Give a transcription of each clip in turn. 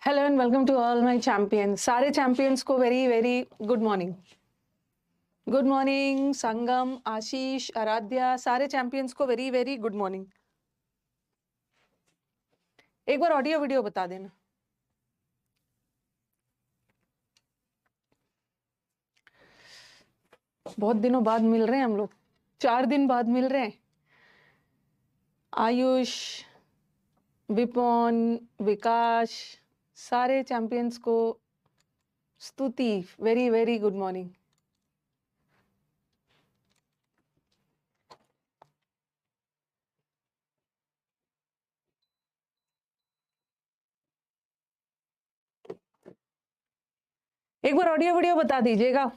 Hello and welcome to all my champions. सारे champions को very very good morning. Good morning Sangam, Ashish, Aradhya, सारे champions को very very good morning. एक बार audio video बता देना। बहुत दिनों बाद मिल रहे हैं हम लोग, 4 दिन बाद मिल रहे हैं। आयुष, विपोन, विकास, सारे चैंपियंस को स्तुति, वेरी वेरी गुड मॉर्निंग। एक बार ऑडियो वीडियो बता दीजिएगा।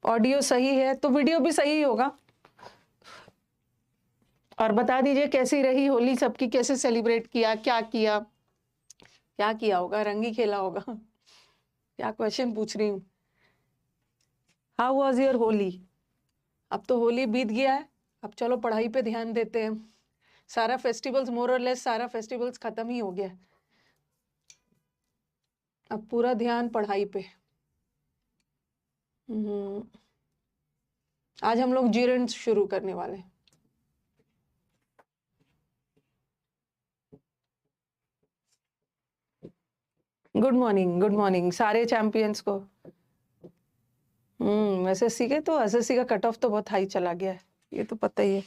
ऑडियो सही है तो वीडियो भी सही होगा। और बता दीजिए कैसी रही होली सबकी, कैसे सेलिब्रेट किया, क्या किया, क्या किया होगा, रंगी खेला होगा। क्या क्वेश्चन पूछ रही हूँ। How was your Holi? अब तो होली बीत गया है, अब चलो पढ़ाई पे ध्यान देते हैं। सारा फेस्टिवल्स मोर और लेस सारा फेस्टिवल्स खत्म ही हो गया, अब पूरा ध्यान पढ़ाई पे। आज हम लोग जीरण शुरू करने वाले हैं। गुड मॉर्निंग, गुड मॉर्निंग सारे चैंपियंस को। एसएससी के तो एसएससी का कट ऑफ तो बहुत हाई चला गया है, ये तो पता ही है।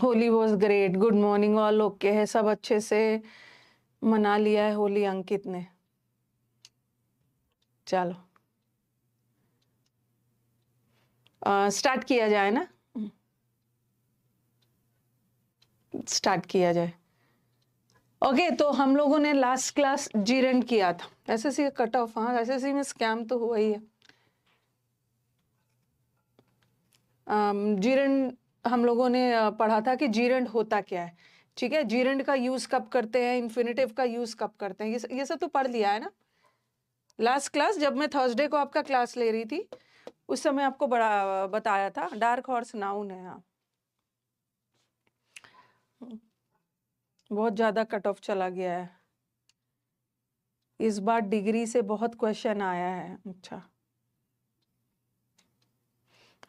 Holi was great. Good morning all. Okay है, सब अच्छे से मना लिया है होली अंकित ने। चलो स्टार्ट किया जाए ना, स्टार्ट किया जाए। ओके तो हम लोगों ने लास्ट क्लास जीरन किया था। एसएससी का कट ऑफ, हाँ एसएससी में स्कैम तो हुआ ही है। जीरन हम लोगों ने पढ़ा था कि जीरंड होता क्या है, ठीक है। जीरंड का यूज कब करते हैं, इन्फिनेटिव का यूज कब करते हैं, ये सब तो पढ़ लिया है ना लास्ट क्लास। जब मैं थर्सडे को आपका क्लास ले रही थी उस समय आपको बड़ा बताया था। डार्क हॉर्स नाउन है। हाँ बहुत ज्यादा कट ऑफ चला गया है इस बार, डिग्री से बहुत क्वेश्चन आया है। अच्छा,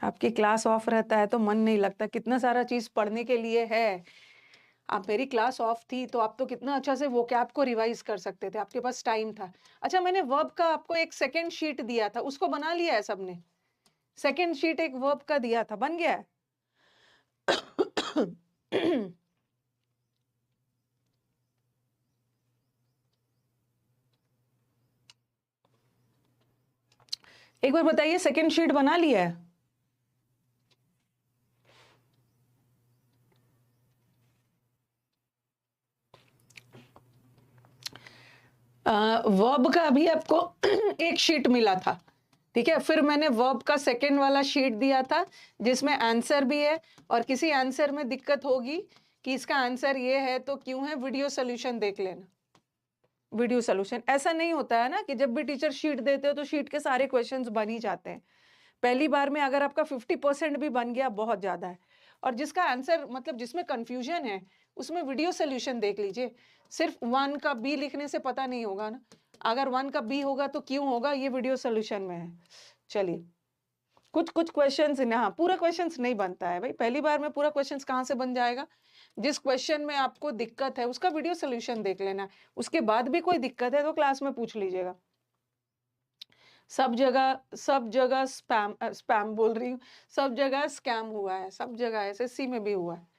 आपकी क्लास ऑफ रहता है तो मन नहीं लगता, कितना सारा चीज पढ़ने के लिए है। आप मेरी क्लास ऑफ थी तो आप तो कितना अच्छा से वोकैब को रिवाइज कर सकते थे, आपके पास टाइम था। अच्छा, मैंने वर्ब का आपको एक सेकंड शीट दिया था, उसको बना लिया है सबने? सेकंड शीट एक वर्ब का दिया था, बन गया है? एक बार बताइए, सेकंड शीट बना लिया है? वर्ब का अभी आपको एक शीट मिला था, ठीक है। फिर मैंने वर्ब का सेकंड वाला शीट दिया था जिसमें आंसर भी है, और किसी आंसर में दिक्कत होगी कि इसका आंसर ये है तो क्यों है, वीडियो सोल्यूशन देख लेना। वीडियो सोल्यूशन ऐसा नहीं होता है ना कि जब भी टीचर शीट देते हो तो शीट के सारे क्वेश्चंस बन ही जाते हैं। पहली बार में अगर आपका 50% भी बन गया बहुत ज्यादा है, और जिसका आंसर मतलब जिसमें कंफ्यूजन है उसमें वीडियो सोल्यूशन देख लीजिए। सिर्फ 1 का बी लिखने से पता नहीं होगा ना, अगर 1 का बी होगा तो क्यों होगा, ये वीडियो सोल्यूशन में है। चलिए, कुछ कुछ क्वेश्चंस ना, पूरा क्वेश्चंस नहीं बनता है भाई, पहली बार में पूरा क्वेश्चंस कहाँ से बन जाएगा। जिस क्वेश्चन में आपको दिक्कत है उसका वीडियो सोल्यूशन देख लेना, उसके बाद भी कोई दिक्कत है तो क्लास में पूछ लीजिएगा। सब जगह स्पैम बोल रही हूँ, सब जगह स्कैम हुआ है, सब जगह एसएससी में भी हुआ है।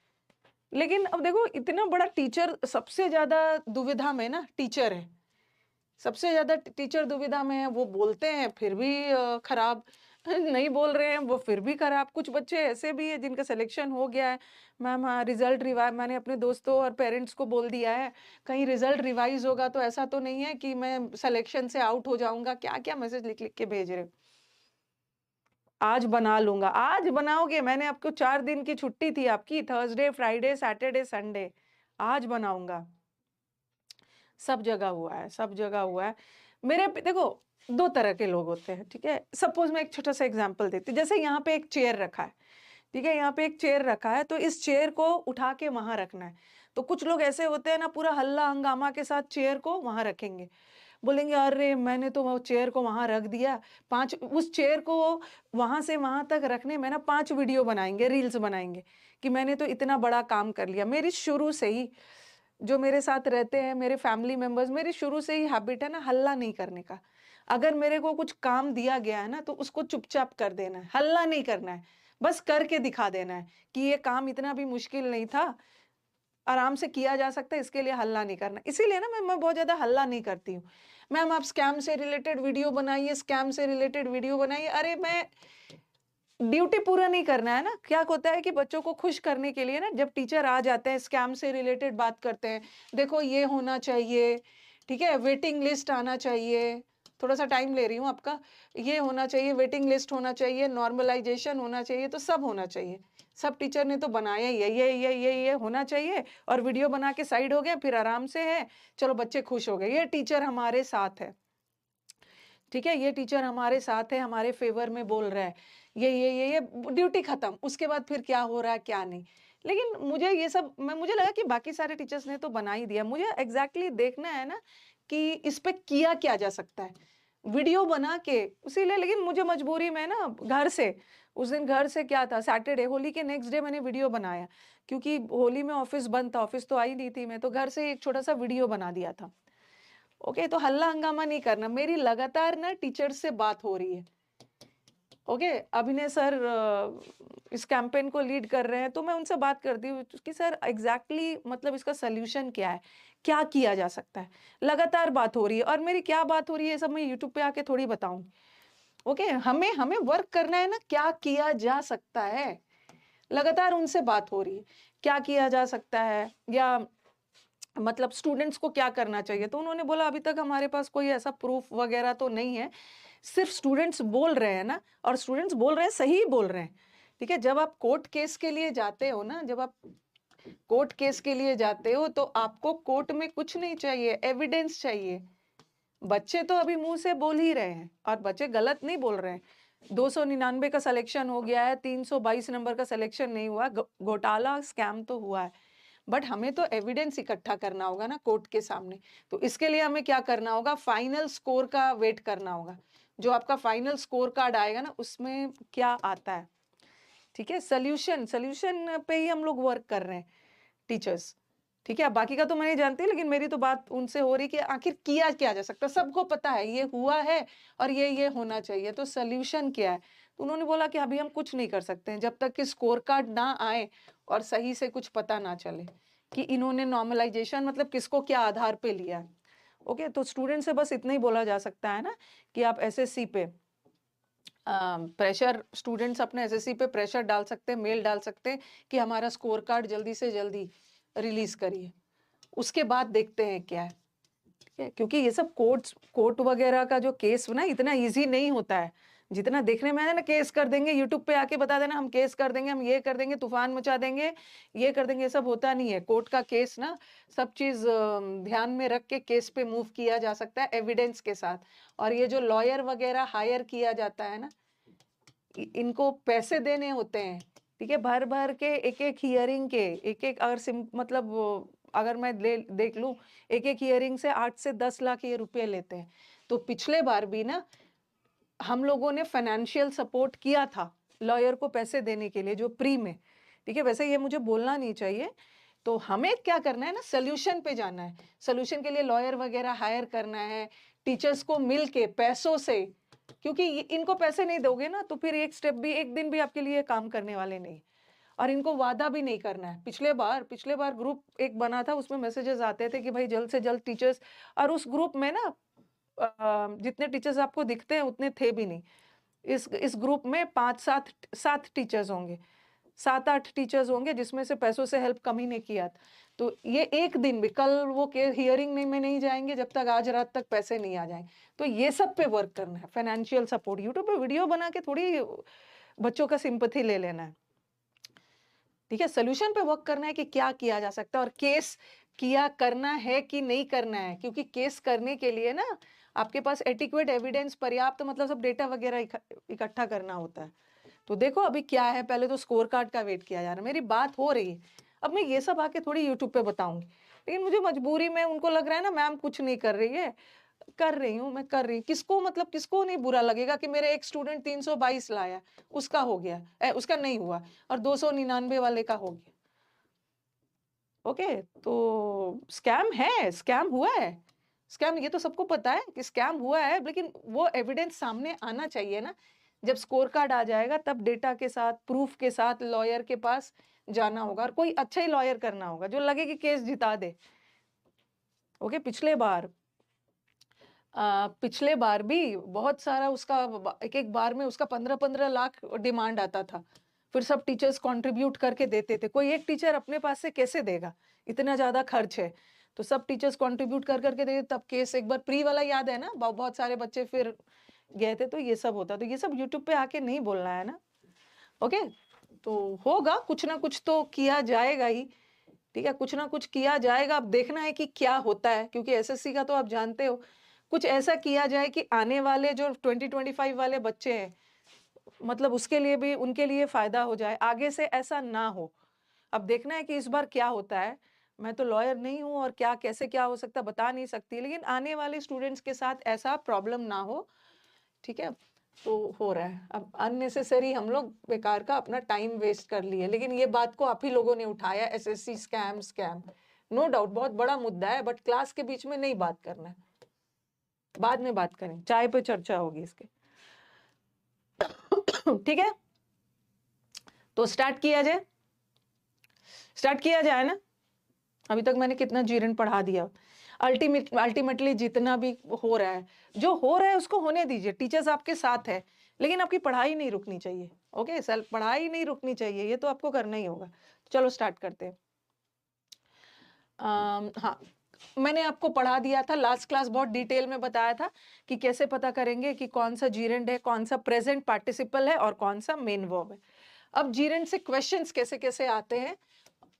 लेकिन अब देखो, इतना बड़ा टीचर सबसे ज्यादा दुविधा में ना टीचर है, सबसे ज्यादा टीचर दुविधा में है। वो बोलते हैं फिर भी खराब, नहीं बोल रहे हैं वो फिर भी खराब। कुछ बच्चे ऐसे भी है जिनका सिलेक्शन हो गया है, मैम रिजल्ट रिवाइज, मैंने अपने दोस्तों और पेरेंट्स को बोल दिया है कहीं रिजल्ट रिवाइज होगा तो ऐसा तो नहीं है कि मैं सिलेक्शन से आउट हो जाऊंगा। क्या क्या मैसेज लिख लिख के भेज रहे। आज बना लूंगा, आज बनाओगे? मैंने आपको 4 दिन की छुट्टी थी आपकी, थर्सडे, फ्राइडे, सैटरडे, संडे। आज बनाऊंगा। सब जगह हुआ है, सब जगह हुआ है। देखो 2 तरह के लोग होते हैं, ठीक है? सपोज़ मैं एक छोटा-सा एग्ज़ाम्पल देती हूँ, जैसे यहाँ पे एक चेयर रखा है, ठीक है? यहाँ पे एक चेयर रखा है, तो इस चेयर को उठा के वहाँ रखना है। तो कुछ लोग ऐसे होते हैं ना, पूरा हल्ला-हंगामा के साथ चेयर को वहाँ रखेंगे। बोलेंगे, "अरे! मैंने तो वो चेयर को वहाँ रख दिया।" 5 उस चेयर को वहाँ से वहाँ तक रखने में ना 5 वीडियो बनाएँगे, रील्स बनाएँगे कि मैंने तो इतना बड़ा काम कर लिया। मेरी शुरू से ही जो मेरे साथ रहते हैं, मेरे फैमिली मेंबर्स, मेरी शुरू से ही हैबिट है ना हल्ला नहीं करने का। अगर मेरे को कुछ काम दिया गया है ना, तो उसको चुपचाप कर देना है, हल्ला नहीं करना है। बस करके दिखा देना है कि ये काम इतना भी मुश्किल नहीं था, आराम से किया जा सकता है, इसके लिए हल्ला नहीं करना। इसीलिए ना मैं बहुत ज़्यादा हल्ला नहीं करती हूँ। मैम आप स्कैम से रिलेटेड वीडियो बनाइए, स्कैम से रिलेटेड वीडियो बनाइए। अरे मैं ड्यूटी पूरा नहीं करना है ना। क्या होता है कि बच्चों को खुश करने के लिए ना जब टीचर आ जाते हैं, स्कैम से रिलेटेड बात करते हैं, देखो ये होना चाहिए, ठीक है? वेटिंग लिस्ट आना चाहिए, थोड़ा-सा टाइम ले रही हूँ आपका। ये होना चाहिए, वेटिंग लिस्ट होना चाहिए, नॉर्मलाइज़ेशन होना चाहिए, तो सब होना चाहिए। सब टीचर ने तो बनाया ही है, ये होना चाहिए और वीडियो बना के साइड हो गए, फिर आराम से है, चलो बच्चे खुश हो गए। ये टीचर हमारे साथ है। ठीक है? ये टीचर हमारे साथ है, हमारे फ़ेवर में बोल रहा है। ये ड्यूटी खत्म, उसके बाद फिर क्या हो रहा है, क्या नहीं। लेकिन मुझे ये सब मुझे लगा कि बाकी सारे टीचर्स ने तो बना ही दिया। मुझे एग्ज़ैक्टली देखना है ना कि इस पे किया क्या जा सकता है। वीडियो बना के इसीलिए लेकिन मुझे मजबूरी में ना घर से उस दिन घर से क्या था सैटरडे होली के नेक्स्ट डे मैंने वीडियो बनाया क्योंकि होली में ऑफ़िस बंद था, ऑफ़िस तो आई नहीं थी मैं, तो घर से एक छोटा-सा वीडियो बना दिया था। ओके, तो हल्ला हंगामा नहीं करना। मेरी लगातार ना टीचर से बात हो रही है। ओके, अभिनय सर इस कैंपेन को लीड कर रहे हैं, तो मैं उनसे बात करती हूँ कि सर एग्जैक्टली मतलब इसका सॉल्यूशन क्या है? क्या किया जा सकता है? लगातार बात हो रही है और मेरी क्या बात हो रही है, ये सब मैं यूट्यूब पे आके थोड़ी बताऊँगी। ओके, हमें हमें वर्क करना है ना, क्या किया जा सकता है? लगातार उनसे बात हो रही है। क्या किया जा सकता है या मतलब स्टूडेंट्स को क्या करना चाहिए? तो उन्होंने बोला अभी तक हमारे पास कोई ऐसा प्रूफ वगैरह तो नहीं है। सिर्फ स्टूडेंट्स बोल रहे हैं ना और स्टूडेंट्स बोल रहे हैं, सही बोल रहे हैं। ठीक है? जब आप कोर्ट केस के लिए जाते हो ना, जब आप कोर्ट केस के लिए जाते हो तो आपको कोर्ट में कुछ नहीं चाहिए, एविडेंस चाहिए। बच्चे तो अभी मुँह से बोल ही रहे हैं और बच्चे गलत नहीं बोल रहे हैं। 299 का सिलेक्शन हो गया है, 322 नंबर का सिलेक्शन नहीं हुआ, घोटाला, स्कैम तो हुआ है। बट हमें तो एविडेंस इकट्ठा करना होगा ना कोर्ट के सामने। तो इसके लिए हमें क्या करना होगा, फाइनल स्कोर का वेट करना होगा। जो आपका फाइनल स्कोर कार्ड आएगा ना उसमें क्या आता है, ठीक है? सॉल्यूशन सॉल्यूशन पे ही हम लोग वर्क कर रहे हैं टीचर्स, ठीक है? अब बाकी का तो मैं नहीं जानती लेकिन मेरी तो बात उनसे हो रही कि आखिर किया क्या जा सकता है? सबको पता है ये हुआ है और ये होना चाहिए, तो सॉल्यूशन क्या है? तो उन्होंने बोला कि अभी हम कुछ नहीं कर सकते हैं जब तक कि स्कोर कार्ड ना आए और सही से कुछ पता ना चले कि इन्होंने नॉर्मलाइजेशन मतलब किसको क्या आधार पे लिया है। ओके, तो स्टूडेंट से बस इतना ही बोला जा सकता है ना कि आप एसएससी पे प्रेशर स्टूडेंट्स अपने एसएससी पे प्रेशर डाल सकते हैं, मेल डाल सकते हैं कि हमारा स्कोर कार्ड जल्दी से जल्दी रिलीज करिए। उसके बाद देखते हैं क्या है, ठीक है? क्योंकि ये सब कोर्ट वगैरह का जो केस ना इतना ईज़ी नहीं होता है। जितना देखने में है ना केस कर देंगे, यूट्यूब पे आके बता देना हम केस कर देंगे, हम ये कर देंगे, तूफान मचा देंगे, ये कर देंगे, ये सब होता नहीं है। कोर्ट का केस ना सब चीज़ ध्यान में रख के केस पे मूव किया जा सकता है एविडेंस के साथ। और ये जो लॉयर वगैरह हायर किया जाता है ना, इनको पैसे देने होते हैं, ठीक है? भर-भर के एक-एक हियरिंग के एक-एक अगर मतलब अगर मैं देख लूँ, एक-एक हियरिंग से 8 से 10 लाख ये रुपए लेते हैं। तो पिछले बार भी ना हम लोगों ने फाइनेंशियल सपोर्ट किया था लॉयर को पैसे देने के लिए जो प्री में, ठीक है? वैसे ये मुझे बोलना नहीं चाहिए। तो हमें क्या करना है ना, सॉल्यूशन पे जाना है। सॉल्यूशन के लिए लॉयर वगैरह हायर करना है, टीचर्स को मिल के पैसों से, क्योंकि इनको पैसे नहीं दोगे ना तो फिर एक दिन भी आपके लिए काम करने वाले नहीं। और इनको वादा भी नहीं करना है। पिछले बार ग्रुप एक बना था, उसमें मैसेजेस आते थे कि भाई जल्द से जल्द टीचर्स, और उस ग्रुप में ना जितने टीचर्स आपको दिखते हैं उतने थे भी नहीं। इस ग्रुप में 5-7 टीचर्स होंगे, 7-8 टीचर्स होंगे जिसमें से पैसों से हेल्प कम ही ने किया। तो ये एक दिन भी कल वो के हियरिंग में नहीं जाएँगे जब तक आज रात तक पैसे नहीं आ जाएँ। तो ये सब पे वर्क करना है, फाइनेंशियल सपोर्ट। यूट्यूब पे वीडियो बना के थोड़ी बच्चों का सिंपैथी ले लेना है। ठीक है? सॉल्यूशन पे वर्क करना है कि क्या किया जा सकता है और केस किया करना है कि नहीं करना है, क्योंकि केस करने के लिए ना आपके पास एडिक्वेट एविडेंस, पर्याप्त मतलब सब डेटा वगैरह इकट्ठा करना होता है। तो देखो अभी क्या है, पहले तो स्कोर कार्ड का वेट किया जा रहा है, मेरी बात हो रही है, अब मैं ये सब आके थोड़ी यूट्यूब पे बताऊंगी, लेकिन मुझे मजबूरी में, उनको लग रहा है ना मैम कुछ नहीं कर रही है, कर रही हूँ, मैं कर रही हूँ। किसको मतलब किसको नहीं बुरा लगेगा कि मेरे एक स्टूडेंट 322 लाया, उसका हो गया, उसका नहीं हुआ, और 299 वाले का हो गया। ओके, तो स्कैम है, स्कैम हुआ है, स्कैम, ये तो सबको पता है कि स्कैम हुआ है, लेकिन वो एविडेंस सामने आना चाहिए ना। जब स्कोर कार्ड आ जाएगा तब डेटा के साथ, प्रूफ के साथ लॉयर के पास जाना होगा, और कोई अच्छा ही लॉयर करना होगा जो लगे कि केस जिता दे। ओके, पिछले बार भी बहुत सारा उसका एक बार में उसका 15-15 लाख डिमांड आता था, फिर सब टीचर्स कंट्रीब्यूट करके देते थे। कोई एक टीचर अपने पास से कैसे देगा, इतना ज्यादा खर्च है, तो सब टीचर्स कंट्रीब्यूट कर करके देते, तब केस एक बार प्री वाला याद है ना, बहुत सारे बच्चे फिर गए थे, तो ये सब होता। तो ये सब यूट्यूब पे आके नहीं बोलना है ना। ओके, तो होगा कुछ ना कुछ तो किया जाएगा ही, ठीक है, कुछ ना कुछ किया जाएगा। अब देखना है कि क्या होता है, क्योंकि एसएससी का तो आप जानते हो, कुछ ऐसा किया जाए कि आने वाले जो 2025 वाले बच्चे हैं, मतलब उसके लिए भी, उनके लिए फायदा हो जाए, आगे से ऐसा ना हो। अब देखना है कि इस बार क्या होता है। मैं तो लॉयर नहीं हूं, और क्या कैसे क्या हो सकता बता नहीं सकती, लेकिन आने वाले स्टूडेंट्स के साथ ऐसा प्रॉब्लम ना हो, ठीक है। तो हो रहा है, अब अननेसेसरी हम लोग बेकार का अपना टाइम वेस्ट कर लिए, लेकिन ये बात को आप ही लोगों ने उठाया, एसएससी स्कैम, नो डाउट बहुत बड़ा मुद्दा है, बट क्लास के बीच में नहीं बात करना है, बाद में बात करें, चाय पे चर्चा होगी इसके। ठीक है, तो स्टार्ट किया जाए ना। अभी तक मैंने कितना जीरण पढ़ा दिया। अल्टीमेटली जितना भी हो रहा है, जो हो रहा है उसको होने दीजिए, टीचर्स आपके साथ है, लेकिन आपकी पढ़ाई नहीं रुकनी चाहिए। ओके, सेल्फ पढ़ाई नहीं रुकनी चाहिए, ये तो आपको करना ही होगा। चलो स्टार्ट करते हैं। हाँ, मैंने आपको पढ़ा दिया था लास्ट क्लास, बहुत डिटेल में बताया था कि कैसे पता करेंगे कि कौन सा जीरेंड है, कौन सा प्रेजेंट पार्टिसिपल है, और कौन सा मेन वर्ब है। अब जीरेंड से क्वेश्चंस कैसे कैसे आते हैं,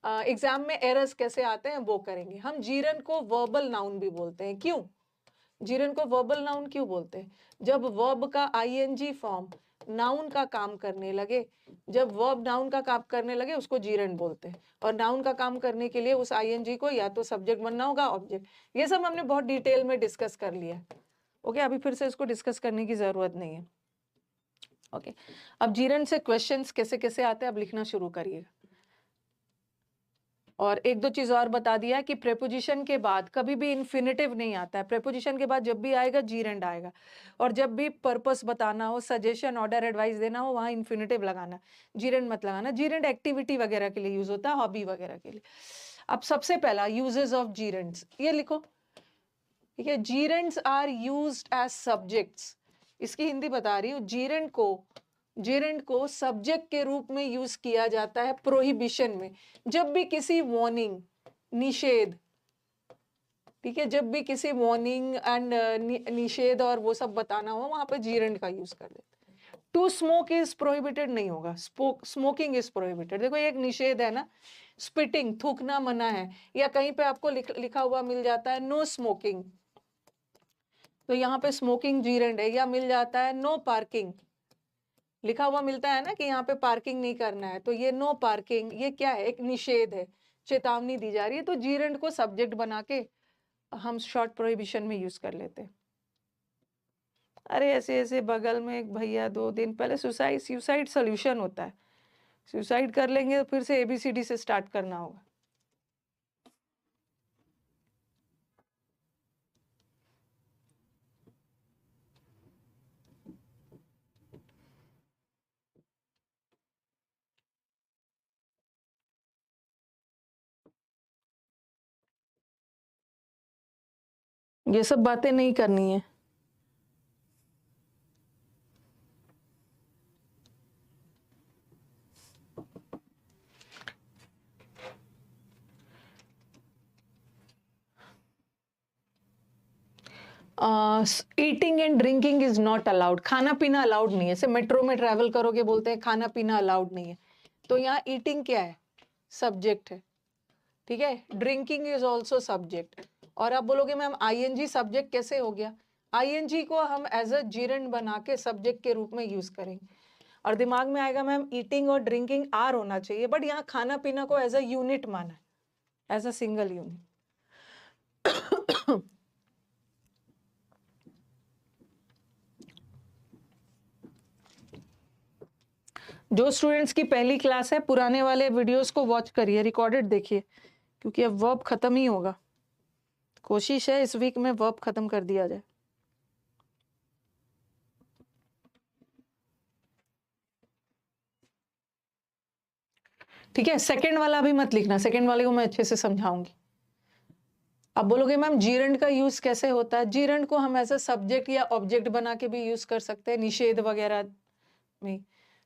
एग्जाम में एरर्स कैसे आते हैं, वो करेंगे। हम जीरेंड को वर्बल नाउन भी बोलते हैं। क्यों जीरेंड को वर्बल नाउन क्यों बोलते हैं? जब वर्ब का आईएनजी फॉर्म नाउन का काम करने लगे, जब वर्ब नाउन का काम करने लगे, उसको जीरेंड बोलते हैं। और नाउन का काम करने के लिए उस आईएनजी को या तो सब्जेक्ट बनना होगा, ऑब्जेक्ट, ये सब हमने बहुत डिटेल में डिस्कस कर लिया। ओके, अभी फिर से इसको डिस्कस करने की जरूरत नहीं है। ओके, अब जीरेंड से क्वेश्चंस कैसे कैसे आते हैं, अब लिखना शुरू करिएगा। और एक दो चीज और बता दिया कि प्रेपोजिशन के बाद कभी भी इन्फिनेटिव नहीं आता है। प्रेपोजिशन के बाद जब भी आएगा जीरेंड आएगा, और जब भी पर्पस बताना हो, सजेशन, ऑर्डर, एडवाइस देना हो, वहां इन्फिनेटिव लगाना, जीरेंड मत लगाना। जीरेंड एक्टिविटी वगैरह के लिए यूज होता है, हॉबी वगैरह के लिए। अब सबसे पहला यूजेस ऑफ जीरेंड्स, ये लिखो, ठीक है। जीरेंड्स आर यूज्ड एज सब्जेक्ट्स, इसकी हिंदी बता रही हूँ। जीरेंड को सब्जेक्ट के रूप में यूज किया जाता है प्रोहिबिशन में, जब भी किसी वार्निंग, निषेध, ठीक है, जब भी किसी वार्निंग एंड निषेध और वो सब बताना हो, वहां पे जीरेंड का यूज कर देते हैं। टू स्मोक इज प्रोहिबिटेड नहीं होगा, स्मोकिंग इज प्रोहिबिटेड। देखो एक निषेध है ना, स्पिटिंग, थूकना मना है, या कहीं पे आपको लिखा हुआ मिल जाता है नो स्मोकिंग, तो यहाँ पे स्मोकिंग जीरेंड है। या मिल जाता है नो पार्किंग, लिखा हुआ मिलता है ना कि यहाँ पे पार्किंग नहीं करना है, तो ये नो पार्किंग, ये क्या है, एक निषेध है, चेतावनी दी जा रही है। तो जीरेंड को सब्जेक्ट बना के हम शॉर्ट प्रोहिबिशन में यूज कर लेते हैं। अरे ऐसे ऐसे बगल में एक भैया 2 दिन पहले सुसाइड सोल्यूशन होता है, सुसाइड कर लेंगे तो फिर से एबीसीडी से स्टार्ट करना होगा। ये सब बातें नहीं करनी है। Eating and drinking is not allowed, खाना पीना अलाउड नहीं है। जैसे मेट्रो में ट्रेवल करोगे बोलते हैं खाना पीना अलाउड नहीं है, तो यहाँ ईटिंग क्या है, सब्जेक्ट है, ठीक है, ड्रिंकिंग इज ऑल्सो सब्जेक्ट। और आप बोलोगे मैम आईएनजी सब्जेक्ट कैसे हो गया? आईएनजी को हम एज अ जीरंड बना के सब्जेक्ट के रूप में यूज करेंगे, और दिमाग में आएगा मैम ईटिंग और ड्रिंकिंग आर होना चाहिए, बट यहाँ खाना पीना को एज अ यूनिट माना है, एज अ सिंगल यूनिट। जो स्टूडेंट्स की पहली क्लास है, पुराने वाले वीडियोस को वॉच करिए, रिकॉर्डेड देखिए, क्योंकि अब वर्ब खत्म ही होगा। कोशिश है इस वीक में वर्ब खत्म कर दिया जाए। ठीक है, सेकंड वाला भी मत लिखना, सेकंड वाले को मैं अच्छे से समझाऊंगी। अब बोलोगे मैम जीरंड का यूज कैसे होता है? जीरंड को हम एज अ सब्जेक्ट या ऑब्जेक्ट बना के भी यूज कर सकते हैं, निषेध वगैरह में।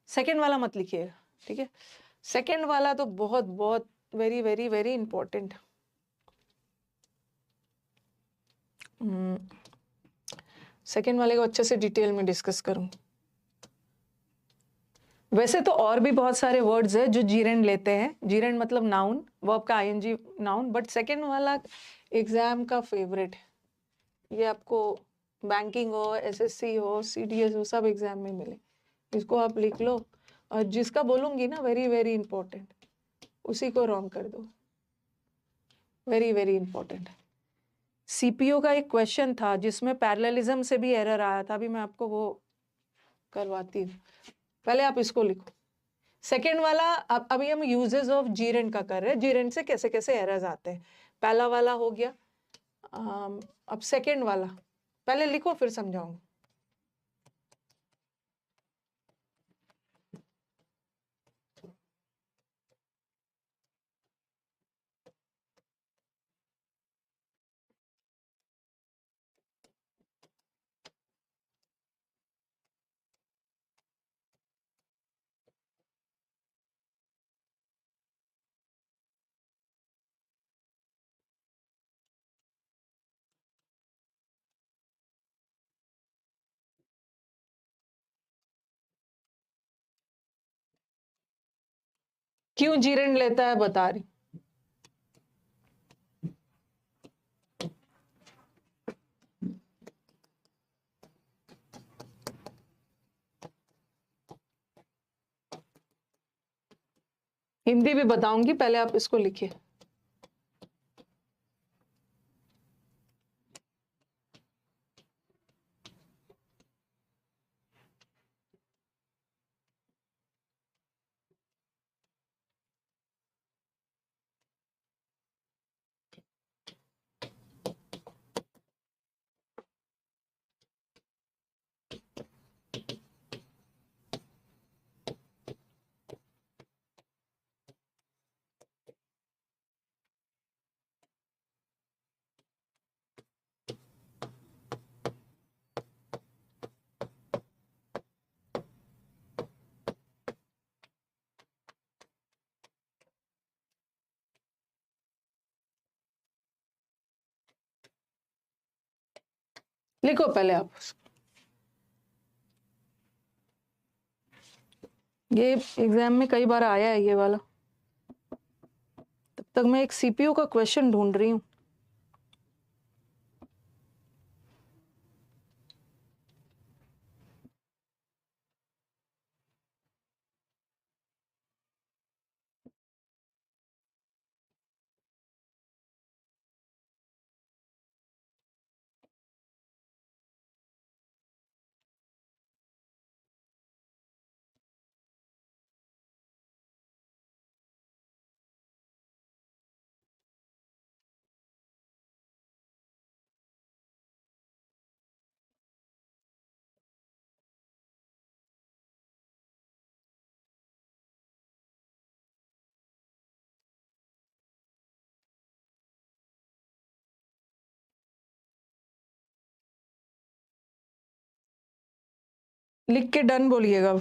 सेकंड वाला मत लिखिएगा, ठीक है? सेकंड वाला तो बहुत बहुत very very very important. Second वाले को अच्छे से डिटेल में डिस्कस करूं। वैसे तो और भी बहुत सारे वर्ड्स है जो जीरेंड लेते हैं, जीरेंड मतलब नाउन, वर्ब का आईएनजी नाउन, बट सेकंड वाला एग्जाम का फेवरेट है। ये आपको बैंकिंग हो, एसएससी हो, सीडीएस हो, सब एग्जाम में मिले। इसको आप लिख लो, और जिसका बोलूंगी ना वेरी वेरी इंपॉर्टेंट, उसी को रॉन्ग कर दो। Very very important. सीपीओ का एक क्वेश्चन था जिसमें पैरेललिज्म से भी एरर आया था, अभी मैं आपको वो करवाती हूँ। पहले आप इसको लिखो। सेकेंड वाला अभी हम यूजेस ऑफ जीरेंड का कर रहे हैं, जीरेंड से कैसे कैसे एरर्स आते हैं। पहला वाला हो गया, अब सेकेंड वाला पहले लिखो फिर समझाऊंगी। क्यों जीरेंड लेता है बता रही। हिंदी भी बताऊंगी, पहले आप इसको लिखिए। लिखो पहले आप। ये एग्जाम में कई बार आया है ये वाला। तब तक मैं एक सीपीयू का क्वेश्चन ढूंढ रही हूँ। लिख के डन बोलिएगा।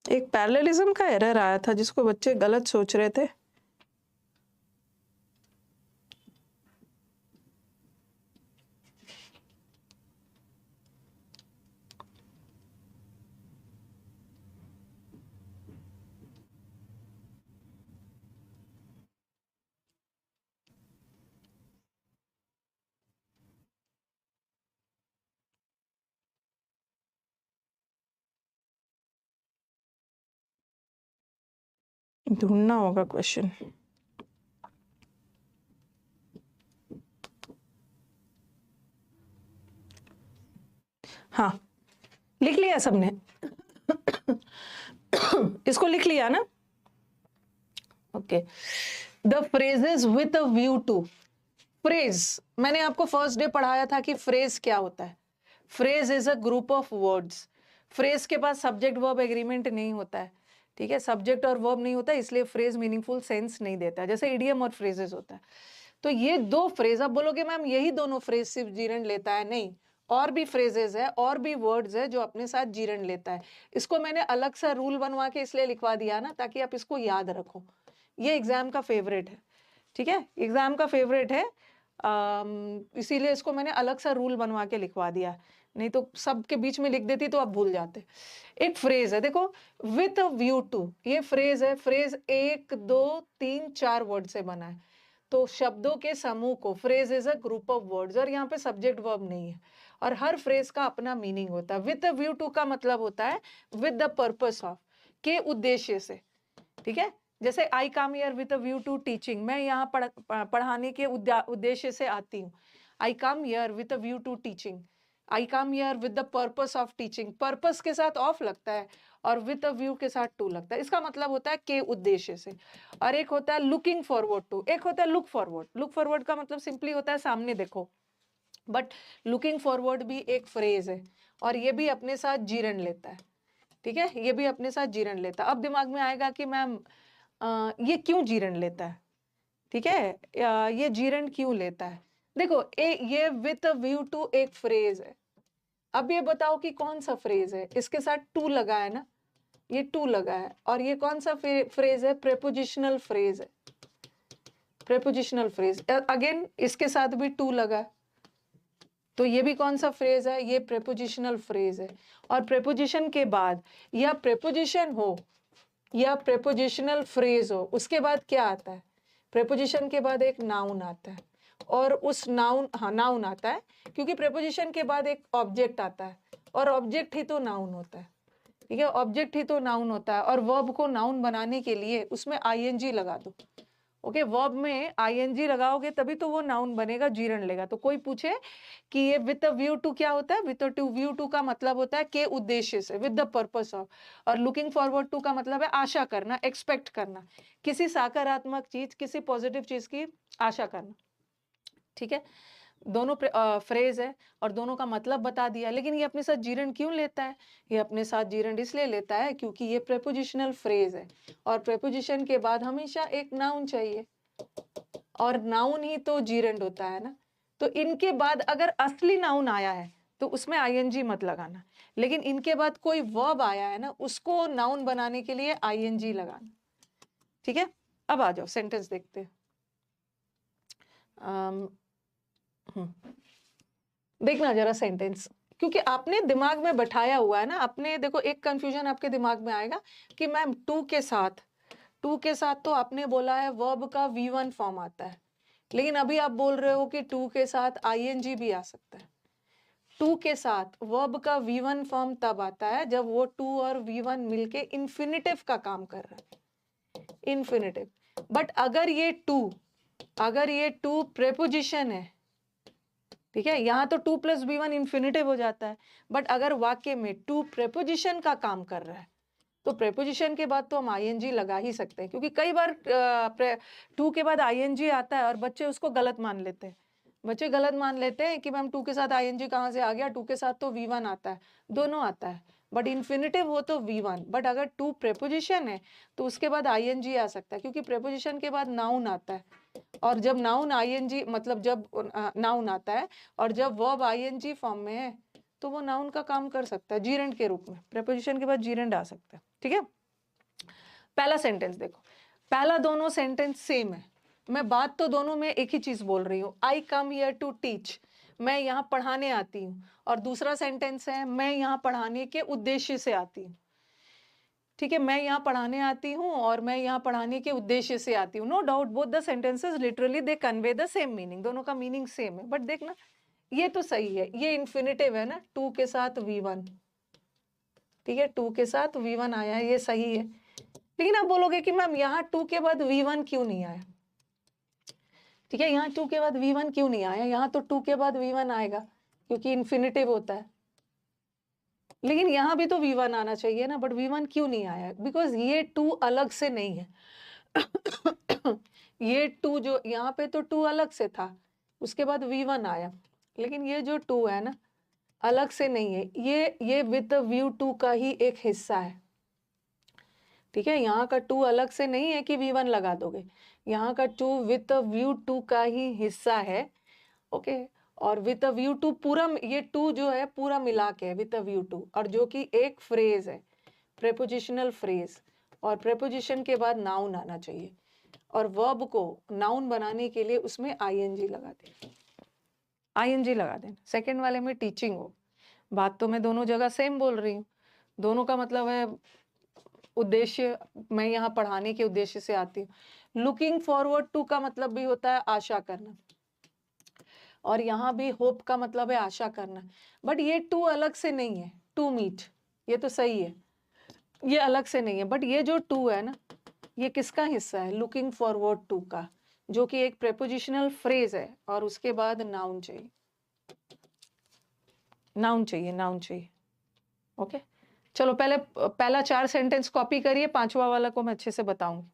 एक पैरेललिज्म का एरर आया था जिसको बच्चे गलत सोच रहे थे। ढूंढना होगा क्वेश्चन। हाँ, लिख लिया सबने? इसको लिख लिया ना? Okay. The phrases with a view to. Phrase, मैंने आपको फर्स्ट डे पढ़ाया था कि फ्रेज क्या होता है। Phrase is a group of words. Phrase के पास सब्जेक्ट वर्ब एग्रीमेंट नहीं होता है, ठीक है, सब्जेक्ट और वर्ब नहीं होता, इसलिए फ्रेज मीनिंगफुल सेंस नहीं देता है, जैसे इडियम और फ्रेजेस होता है। तो ये दो फ्रेज, आप बोलोगे मैम यही दोनों फ्रेज सिर्फ जीरण लेता है, नहीं, और भी फ्रेजेस है और भी वर्ड्स है जो अपने साथ जीरण लेता है। इसको मैंने अलग सा रूल बनवा के इसलिए लिखवा दिया ना, ताकि आप इसको याद रखो। ये एग्जाम का फेवरेट है, ठीक है, एग्जाम का फेवरेट है, इसीलिए इसको मैंने अलग सा रूल बनवा के लिखवा दिया, नहीं तो सबके बीच में लिख देती तो आप भूल जाते। एक फ्रेज है, देखो, विथ अ व्यू टू, ये फ्रेज है। फ्रेज 1 2 3 4 वर्ड से बना है, तो शब्दों के समूह को, phrase is a group of words, और यहाँ पे सब्जेक्ट वर्ब नहीं है, और हर फ्रेज का अपना मीनिंग होता है। विथ अ व्यू टू का मतलब होता है विद द पर्पस ऑफ, के उद्देश्य से, ठीक है। जैसे I come here with a view to teaching, मैं यहाँ पढ़ाने के उद्देश्य से आती हूँ। I come here with a view to teaching, I come here with the purpose of teaching, purpose के साथ ऑफ लगता है और विद अ व्यू के साथ टू लगता है, इसका मतलब होता है के उद्देश्य से। और एक होता है लुकिंग फॉरवर्ड टू, एक होता है लुक फॉरवर्ड। लुक फॉरवर्ड का मतलब सिंपली होता है सामने देखो, बट लुकिंग फॉरवर्ड भी एक फ्रेज है और ये भी अपने साथ जीरण लेता है, ठीक है, ये भी अपने साथ जीरण लेता है। अब दिमाग में आएगा कि मैम ये क्यों जीरण लेता है, ठीक है, ये जीरण क्यों लेता है। देखो, ये विथ अ व्यू टू एक फ्रेज है। अब ये बताओ कि कौन सा फ्रेज है, इसके साथ टू लगा है ना, ये टू लगा है, और ये कौन सा फ्रेज है, प्रेपोजिशनल फ्रेज है, प्रेपोजिशनल फ्रेज। अगेन इसके साथ भी टू लगा है, तो ये भी कौन सा फ्रेज है, ये प्रेपोजिशनल फ्रेज है। और प्रेपोजिशन के बाद, या प्रेपोजिशन हो या प्रेपोजिशनल फ्रेज हो, उसके बाद क्या आता है, प्रेपोजिशन के बाद एक नाउन आता है, और उस नाउन, हाँ नाउन आता है, क्योंकि प्रेपोजिशन के बाद एक ऑब्जेक्ट आता है, और ऑब्जेक्ट ही तो नाउन होता है, ठीक है, ऑब्जेक्ट ही तो नाउन होता है। और वर्ब को नाउन बनाने के लिए उसमें आईएनजी लगा दो, ओके, वर्ब में आईएनजी लगाओगे तभी तो वो नाउन बनेगा, जीरण लेगा। तो कोई पूछे कि ये विद अ व्यू टू क्या होता है, with a to view to का मतलब होता है के उद्देश्य से, विद द पर्पस ऑफ, और लुकिंग फॉरवर्ड टू का मतलब है आशा करना, एक्सपेक्ट करना, किसी सकारात्मक चीज, किसी पॉजिटिव चीज की आशा करना, ठीक है। दोनों फ्रेज है और दोनों का मतलब बता दिया, लेकिन ये अपने साथ जीरण क्यों लेता है, ये अपने साथ जीरण इसलिए लेता है क्योंकि ये प्रेपोजिशनल फ्रेज है, और प्रेपोजिशन के बाद हमेशा एक नाउन चाहिए, और नाउन ही तो जीरण होता है ना। तो इनके बाद अगर असली नाउन आया है तो उसमें आईएनजी मत लगाना, लेकिन इनके बाद कोई वर्ब आया है ना, उसको नाउन बनाने के लिए आईएनजी लगाना, ठीक है। अब आ जाओ सेंटेंस देखते हैं। देखना जरा सेंटेंस, क्योंकि आपने दिमाग में बैठाया हुआ है ना, आपने देखो, एक कंफ्यूजन आपके दिमाग में आएगा कि मैम टू के साथ, टू के साथ तो आपने बोला है वर्ब का V1 फॉर्म आता है, लेकिन अभी आप बोल रहे हो कि टू के साथ आईएनजी भी आ सकता है। टू के साथ वर्ब का V1 फॉर्म तब आता है जब वो टू और V1 मिलके इन्फिनिटिव का काम कर रहा है, इन्फिनिटिव। बट अगर ये टू प्रेपोजिशन है, ठीक है, यहाँ तो 2 + V1 इन्फिनिटिव हो जाता है, बट अगर वाक्य में टू प्रेपोजिशन का काम कर रहा है तो प्रेपोजिशन के बाद तो हम आईएनजी लगा ही सकते हैं, क्योंकि कई बार टू के बाद आईएनजी आता है और बच्चे उसको गलत मान लेते हैं। बच्चे गलत मान लेते हैं कि मैम टू के साथ आईएनजी कहाँ से आ गया, टू के साथ तो V1 आता है, दोनों आता है, बट इन्फिनिटिव हो तो V1, बट अगर टू प्रेपोजिशन है तो उसके बाद आईएनजी आ सकता है, क्योंकि प्रेपोजिशन के बाद नाउन आता है, और जब नाउन आईएनजी, मतलब जब नाउन आता है और जब वर्ब आईएनजी फॉर्म में है तो वो नाउन का काम कर सकता है जीरंड के रूप में, प्रेपोजिशन के बाद जीरंड आ सकता है। ठीक है, पहला सेंटेंस देखो, पहला दोनों सेंटेंस सेम है, मैं बात तो दोनों में एक ही चीज बोल रही हूँ, I come here to teach, मैं यहाँ पढ़ाने आती हूँ, और दूसरा सेंटेंस है मैं यहाँ पढ़ाने के उद्देश्य से आती हूँ। ठीक है, मैं यहाँ पढ़ाने आती हूँ और मैं यहाँ पढ़ाने के उद्देश्य से आती हूँ। No doubt both the sentences literally they convey the same meaning, दोनों का मीनिंग सेम है, बट देखना ये तो सही है, ये इन्फिनिटिव है ना, टू के साथ V1, ठीक है, टू के साथ V1 आया है, ये सही है। लेकिन आप बोलोगे कि मैम यहाँ टू के बाद V1 क्यों नहीं आया? ठीक है, यहाँ टू के बाद V1 क्यों नहीं आया? यहाँ तो टू के बाद V1 आएगा क्योंकि इन्फिनिटिव होता है, लेकिन यहाँ भी तो V1 आना चाहिए ना, बट V1 क्यों नहीं आया? बिकॉज ये टू अलग से नहीं है। ये टू जो यहाँ पे तो टू अलग से था, उसके बाद V1 आया, लेकिन ये जो टू है ना अलग से नहीं है, ये विद व्यू टू का ही एक हिस्सा है। ठीक है, यहाँ का टू अलग से नहीं है कि V1 लगा दोगे, यहाँ का टू विद व्यू टू का ही हिस्सा है। ओके, और विद व्यू टू पूरा, ये टू जो है पूरा मिला के है विद व्यू टू, और जो कि एक फ्रेज है, प्रेपोजिशनल फ्रेज, और प्रेपोजिशन के बाद नाउन आना चाहिए, और वर्ब को नाउन बनाने के लिए उसमें आईएनजी लगा देना, आईएनजी लगा देना। सेकंड वाले में टीचिंग हो, बात तो मैं दोनों जगह सेम बोल रही हूँ, दोनों का मतलब है उद्देश्य, मैं यहाँ पढ़ाने के उद्देश्य से आती हूँ। लुकिंग फॉरवर्ड टू का मतलब भी होता है आशा करना, और यहाँ भी होप का मतलब है आशा करना, बट ये टू अलग से नहीं है, टू मीट, ये तो सही है, ये अलग से नहीं है, बट ये जो टू है ना ये किसका हिस्सा है? लुकिंग फॉरवर्ड टू का, जो कि एक प्रेपोजिशनल फ्रेज है, और उसके बाद नाउन चाहिए, नाउन चाहिए, नाउन चाहिए। ओके, चलो पहला 4 सेंटेंस कॉपी करिए, 5वां वाला को मैं अच्छे से बताऊंगी।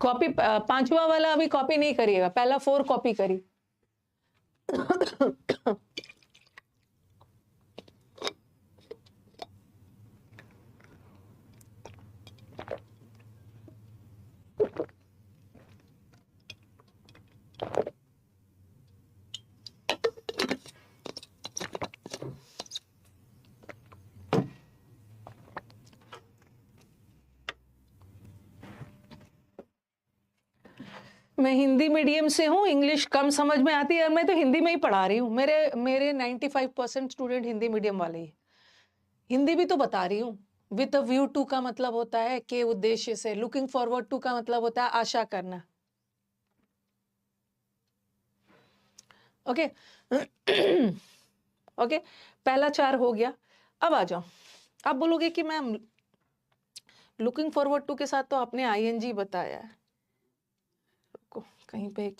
कॉपी 5वां वाला अभी कॉपी नहीं करिएगा, पहला 4 कॉपी करिए। मैं हिंदी मीडियम से हूँ, इंग्लिश कम समझ में आती है, मैं तो हिंदी में ही पढ़ा रही हूँ, मेरे 95% स्टूडेंट हिंदी मीडियम वाले ही, हिंदी भी तो बता रही हूँ। विद व्यू टू का मतलब होता है के उद्देश्य से, लुकिंग फॉरवर्ड टू का मतलब होता है आशा करना। ओके ओके, पहला 4 हो गया। अब आ जाओ, आप बोलोगे कि मैम लुकिंग फॉरवर्ड टू के साथ तो आपने आईएनजी बताया है, कहीं पे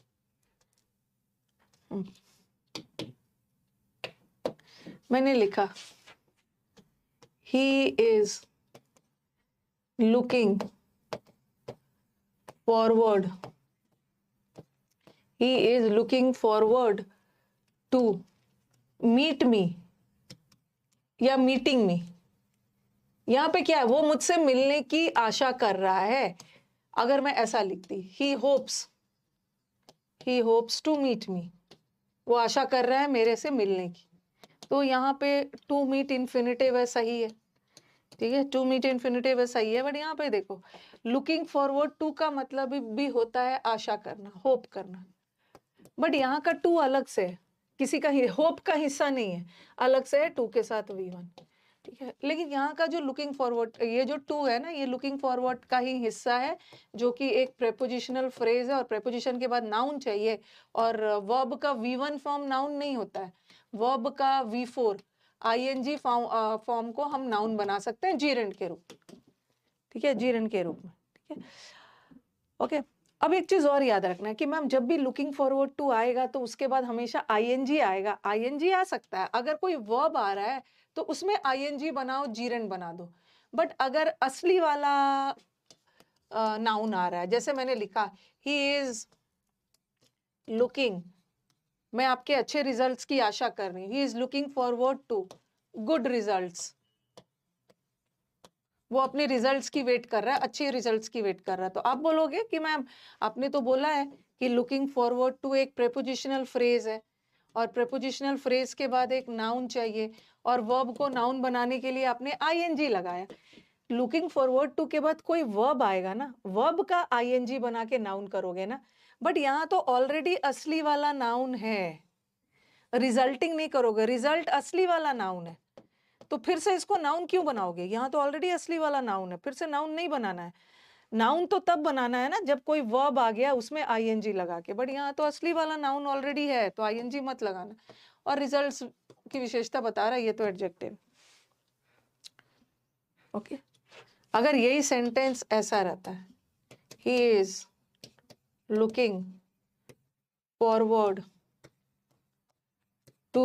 मैंने लिखा he is looking forward, he is looking forward to meet me या मीटिंग मी। यहाँ पे क्या है, वो मुझसे मिलने की आशा कर रहा है। अगर मैं ऐसा लिखती ही होप्स टू मीट मी, वो आशा कर रहा है मेरे से मिलने की, तो यहाँ पे टू मीट इन्फिनिटिव है, सही है। ठीक है, टू मीट इन्फिनिटिव है, सही है, बट यहाँ पे देखो लुकिंग फॉरवर्ड टू का मतलब भी होता है आशा करना, होप करना, बट यहाँ का टू अलग से है, किसी का होप का हिस्सा नहीं है, अलग से है टू के साथ V1। ठीक है, लेकिन यहाँ का जो लुकिंग फॉरवर्ड, ये जो टू है ना, ये लुकिंग फॉरवर्ड का ही हिस्सा है, जो कि एक प्रेपोजिशनल फ्रेज है, और प्रेपोजिशन के बाद नाउन चाहिए, और वर्ब का V1 फॉर्म नाउन नहीं होता है, वर्ब का V4 ING फॉर्म को हम नाउन बना सकते हैं जीरेंड के रूप में। ठीक है, जीरेंड के रूप में। ठीक है, ओके। अब एक चीज और याद रखना है कि मैम जब भी लुकिंग फॉरवर्ड टू आएगा तो उसके बाद हमेशा ING आएगा। ING आ सकता है, अगर कोई वर्ब आ रहा है तो उसमें ING बनाओ, जीरेंड बना दो, बट अगर असली वाला नाउन आ रहा है, जैसे मैंने लिखा ही इज लुकिंग, मैं आपके अच्छे रिजल्ट्स की आशा कर रही हूँ, he is looking forward to good results, वो अपने रिजल्ट्स की वेट कर रहा है, अच्छे रिजल्ट्स की वेट कर रहा है। तो आप बोलोगे कि मैम आपने तो बोला है कि लुकिंग फॉरवर्ड टू एक प्रेपोजिशनल फ्रेज है, और प्रेपोजिशनल फ्रेज के बाद एक नाउन चाहिए, और वर्ब को नाउन बनाने के लिए आपने आईएनजी लगाया। लुकिंग फॉरवर्ड टू के बाद कोई वर्ब आएगा ना, वर्ब का आईएनजी बना के नाउन करोगे ना, बट यहाँ तो ऑलरेडी असली वाला नाउन है, रिजल्टिंग नहीं करोगे, रिजल्ट असली वाला नाउन है, तो फिर से इसको नाउन क्यों बनाओगे? यहाँ तो ऑलरेडी असली वाला नाउन है, फिर से नाउन नहीं बनाना है। नाउन तो तब बनाना है ना जब कोई वर्ब आ गया उसमें आईएनजी लगा के, बट यहाँ तो असली वाला नाउन ऑलरेडी है, तो आईएनजी मत लगाना। और रिजल्ट्स की विशेषता बता रहा है, ये तो एडजेक्टिव। ओके, अगर यही सेंटेंस ऐसा रहता है, he is looking forward to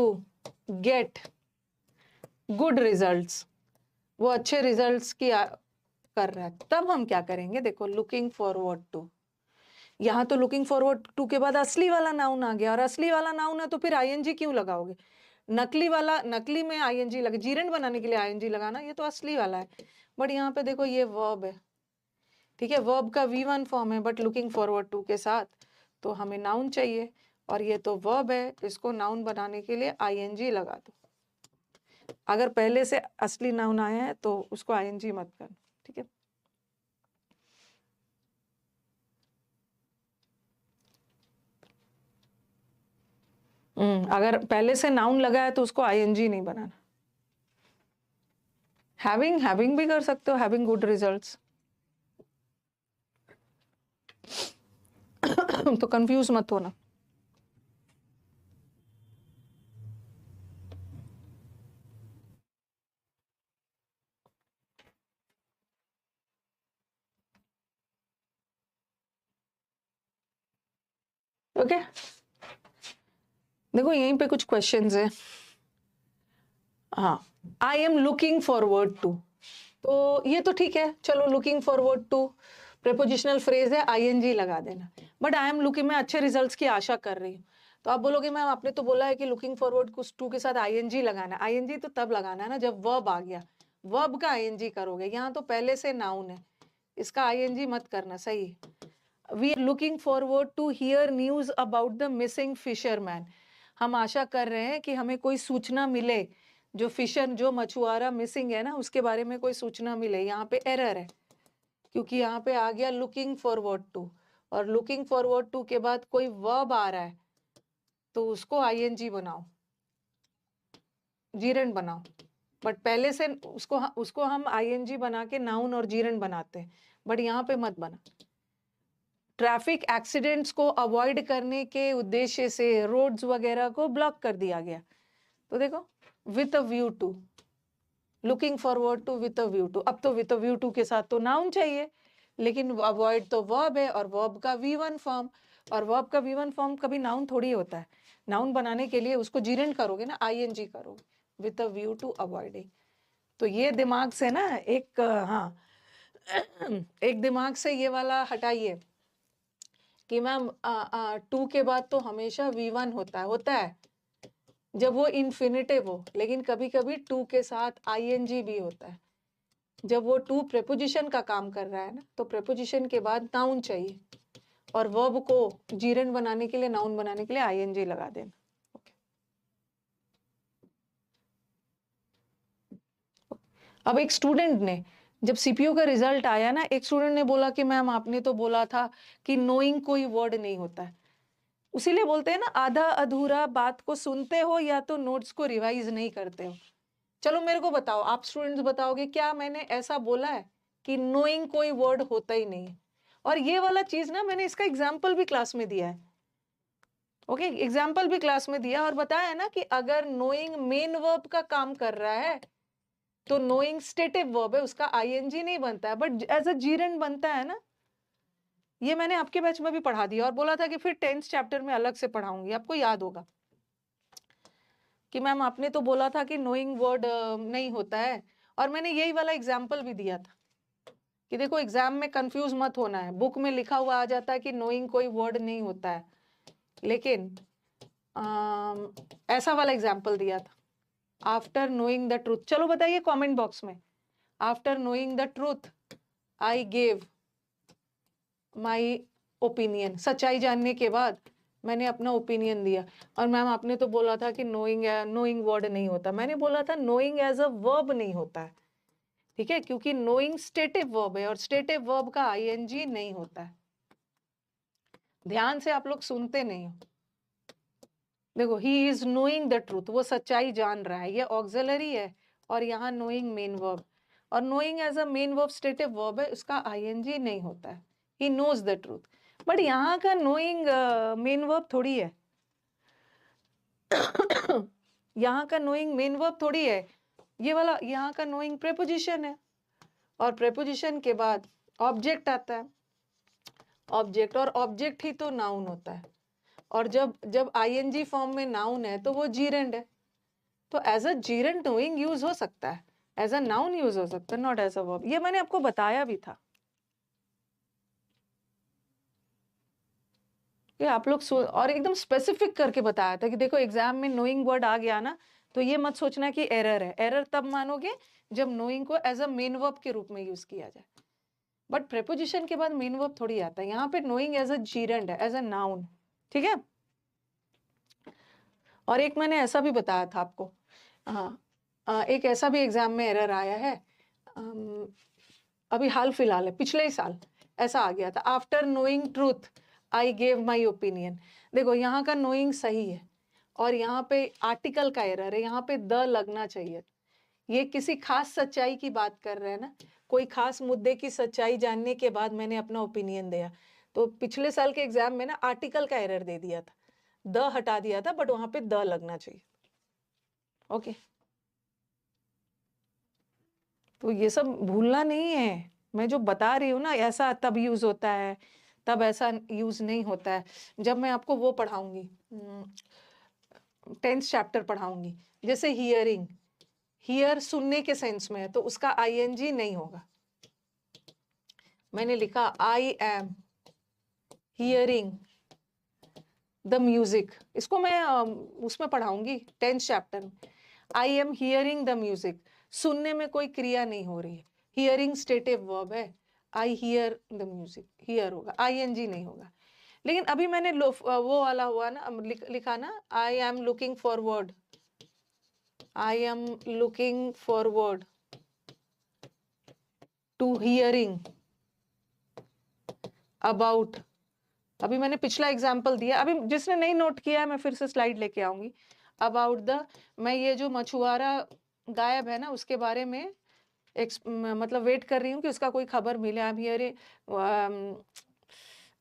get good results, वो अच्छे रिजल्ट्स की कर रहा है, तब हम क्या करेंगे? देखो, लुकिंग फॉरवर्ड टू, यहाँ तो लुकिंग फॉरवर्ड टू के बाद असली वाला नाउन आ गया, और असली वाला नाउन है तो फिर आईएनजी क्यों लगाओगे? नकली वाला, नकली में आईएनजी लगे, जीरन बनाने के लिए आईएनजी लगाना, ये तो असली वाला है। बट यहाँ पे देखो ये वर्ब है, ठीक है, वर्ब का V1 फॉर्म है, बट लुकिंग फॉरवर्ड टू के साथ, तो हमें नाउन चाहिए, और ये तो वर्ब है, इसको नाउन बनाने के लिए आईएनजी लगा दो। अगर पहले से असली नाउन आया है तो उसको आईएनजी मत करना, ठीक है। अगर पहले से नाउन लगा है तो उसको आईएनजी नहीं बनाना। हैविंग भी कर सकते हो, हैविंग गुड रिजल्ट्स। तो कंफ्यूज मत होना। ओके, देखो यहीं पे कुछ क्वेश्चंस है। हाँ, I am looking forward to, तो ये तो ठीक है, चलो looking forward to prepositional phrase है, आईएनजी लगा देना। बट आई एम लुकिंग, मैं अच्छे रिजल्ट्स की आशा कर रही हूँ, तो आप बोलोगे मैम आपने तो बोला है कि लुकिंग फॉरवर्ड कुछ टू के साथ आईएनजी लगाना है। आईएनजी तो तब लगाना है ना जब वर्ब आ गया, वर्ब का आईएनजी करोगे। यहाँ तो पहले से नाउन है, इसका आईएनजी मत करना, सही है। We are looking forward to hear news about the missing fisherman, हम आशा कर रहे हैं कि हमें कोई सूचना मिले, जो फिशर, जो मछुआरा मिसिंग है ना, उसके बारे में कोई सूचना मिले। यहाँ पे एरर है, क्योंकि यहाँ पे आ गया लुकिंग फॉरवर्ड टू, और लुकिंग फॉरवर्ड टू के बाद कोई वर्ब आ रहा है तो उसको आईएनजी बनाओ, जीरन बनाओ। बट पहले से उसको हम आईएनजी बना के नाउन और जीरन बनाते हैं, बट यहाँ पे मत बना। ट्रैफिक एक्सीडेंट्स को अवॉइड करने के उद्देश्य से रोड्स वगैरह को ब्लॉक कर दिया गया। तो देखो, with a view to, looking forward to with a view to. अब तो विथ अ व्यू टू के साथ तो नाउन चाहिए, लेकिन अवॉइड तो वर्ब है, और वर्ब का V1 फॉर्म, और वर्ब का V1 फॉर्म कभी नाउन थोड़ी होता है। नाउन बनाने के लिए उसको जीरेंट करोगे ना, आईएनजी करोगे, with a view to avoiding. तो ये दिमाग से ना एक, हाँ, एक दिमाग से ये वाला हटाइए कि मैम टू के बाद तो हमेशा V1 होता है जब वो इन्फिनिटिव हो, लेकिन कभी कभी टू के साथ आईएनजी भी होता है। जब वो टू प्रेपोजिशन का काम कर रहा है ना, तो प्रेपोजिशन के बाद नाउन चाहिए, और वर्ब को जीरन बनाने के लिए, नाउन बनाने के लिए आईएनजी लगा देना। अब एक स्टूडेंट ने, जब सीपीयू का रिजल्ट आया ना, एक स्टूडेंट ने बोला कि मैम आपने तो बोला था कि नोइंग कोई वर्ड नहीं होता है। उसीलिए बोलते हैं ना, आधा अधूरा बात को सुनते हो या तो नोट्स को रिवाइज नहीं करते हो। चलो मेरे को बताओ, आप स्टूडेंट्स बताओगे क्या मैंने ऐसा बोला है कि नोइंग कोई वर्ड होता ही नहीं है? और ये वाला चीज ना, मैंने इसका एग्जाम्पल भी क्लास में दिया है। ओके, एग्जाम्पल भी क्लास में दिया और बताया ना कि अगर नोइंग मेन वर्ब का काम कर रहा है तो नोइंग स्टेटिव वर्ब है, उसका आईएनजी नहीं बनता है, बट एज अ जीरेंड बनता है ना। ये मैंने आपके बैच में भी पढ़ा दिया, और बोला था कि फिर 10th चैप्टर में अलग से पढ़ाऊंगी, आपको याद होगा कि मैम आपने तो बोला था कि नोइंग वर्ड नहीं होता है। और मैंने यही वाला एग्जाम्पल भी दिया था कि देखो, एग्जाम में कंफ्यूज मत होना है, बुक में लिखा हुआ आ जाता है कि नोइंग कोई वर्ड नहीं होता है, लेकिन ऐसा वाला एग्जाम्पल दिया था, आफ्टर नोइंग द ट्रूथ। चलो बताइए कमेंट बॉक्स में, after knowing the truth I gave my opinion. सच्चाई जानने के बाद मैंने अपना ओपिनियन दिया। और मैम आपने तो बोला था कि नोइंग वर्ड नहीं होता, मैंने बोला था नोइंग एज अ वर्ब नहीं होता है, ठीक है, क्योंकि नोइंग स्टेटिव वर्ब है और स्टेटिव वर्ब का आईएनजी नहीं होता है। ध्यान से आप लोग सुनते नहीं हो। देखो, he is knowing the truth, वो सच्चाई जान रहा है, ये ऑक्सिलरी है और यहाँ नोइंग मेन वर्ब, और knowing as a main verb stative verb है, उसका आईएनजी नहीं होता है। He knows the truth, but यहाँ का नोइंग मेन वर्ब थोड़ी है यहाँ का नोइंग मेन वर्ब थोड़ी है, ये वाला यहाँ का नोइंग प्रेपोजिशन है, और प्रेपोजिशन के बाद ऑब्जेक्ट आता है, ऑब्जेक्ट, और ऑब्जेक्ट ही तो नाउन होता है, और जब आईएनजी फॉर्म में नाउन है तो वो जीरेंड है, तो as a gerund knowing use हो सकता है, एज अ नाउन यूज हो सकता है, नॉट एज अ वर्ब। ये मैंने आपको बताया भी था, ये आप लोग और एकदम स्पेसिफिक करके बताया था कि देखो एग्जाम में नोइंग वर्ड आ गया ना, तो ये मत सोचना कि एरर है, एरर तब मानोगे जब नोइंग को एज अ मेन वर्ब के रूप में यूज किया जाए, बट प्रेपोजिशन के बाद मेन वर्ब थोड़ी आता है, यहाँ पे नोइंग एज अ जीरेंड है, एज अ नाउन, ठीक है। और एक मैंने ऐसा भी बताया था आपको, हाँ, एक ऐसा भी एग्जाम में एरर आया है, अभी हाल फिलहाल है, पिछले ही साल ऐसा आ गया था, after knowing truth I gave my opinion. देखो यहाँ का नोइंग सही है और यहाँ पे आर्टिकल का एरर है, यहाँ पे द लगना चाहिए। ये किसी खास सच्चाई की बात कर रहे हैं ना, कोई खास मुद्दे की सच्चाई जानने के बाद मैंने अपना ओपिनियन दिया, तो पिछले साल के एग्जाम में ना आर्टिकल का एरर दे दिया था, द हटा दिया था, बट वहां पे द लगना चाहिए। ओके, तो ये सब भूलना नहीं है, मैं जो बता रही हूँ ना, ऐसा तब यूज होता है, तब ऐसा यूज नहीं होता है। जब मैं आपको वो पढ़ाऊंगी, 10th चैप्टर पढ़ाऊंगी, जैसे हियरिंग, हियर सुनने के सेंस में है, तो उसका आईएनजी नहीं होगा। मैंने लिखा आई एम हियरिंग द म्यूजिक, इसको मैं उसमें पढ़ाऊंगी 10th चैप्टर में। आई एम हियरिंग द म्यूजिक, सुनने में कोई क्रिया नहीं हो रही है, हियरिंग स्टेटिव वर्ब है, I hear the music, here होगा, आईएनजी नहीं होगा। लेकिन अभी मैंने वो वाला हुआ ना, लिखा ना, I am looking forward, I am looking forward to hearing about, अभी मैंने पिछला एग्जाम्पल दिया, अभी जिसने नहीं नोट किया है मैं फिर से स्लाइड लेके आऊंगी। अबाउट द, मैं ये जो मछुआरा गायब है ना उसके बारे में मतलब वेट कर रही हूँ कि उसका कोई खबर मिले। I am hearing,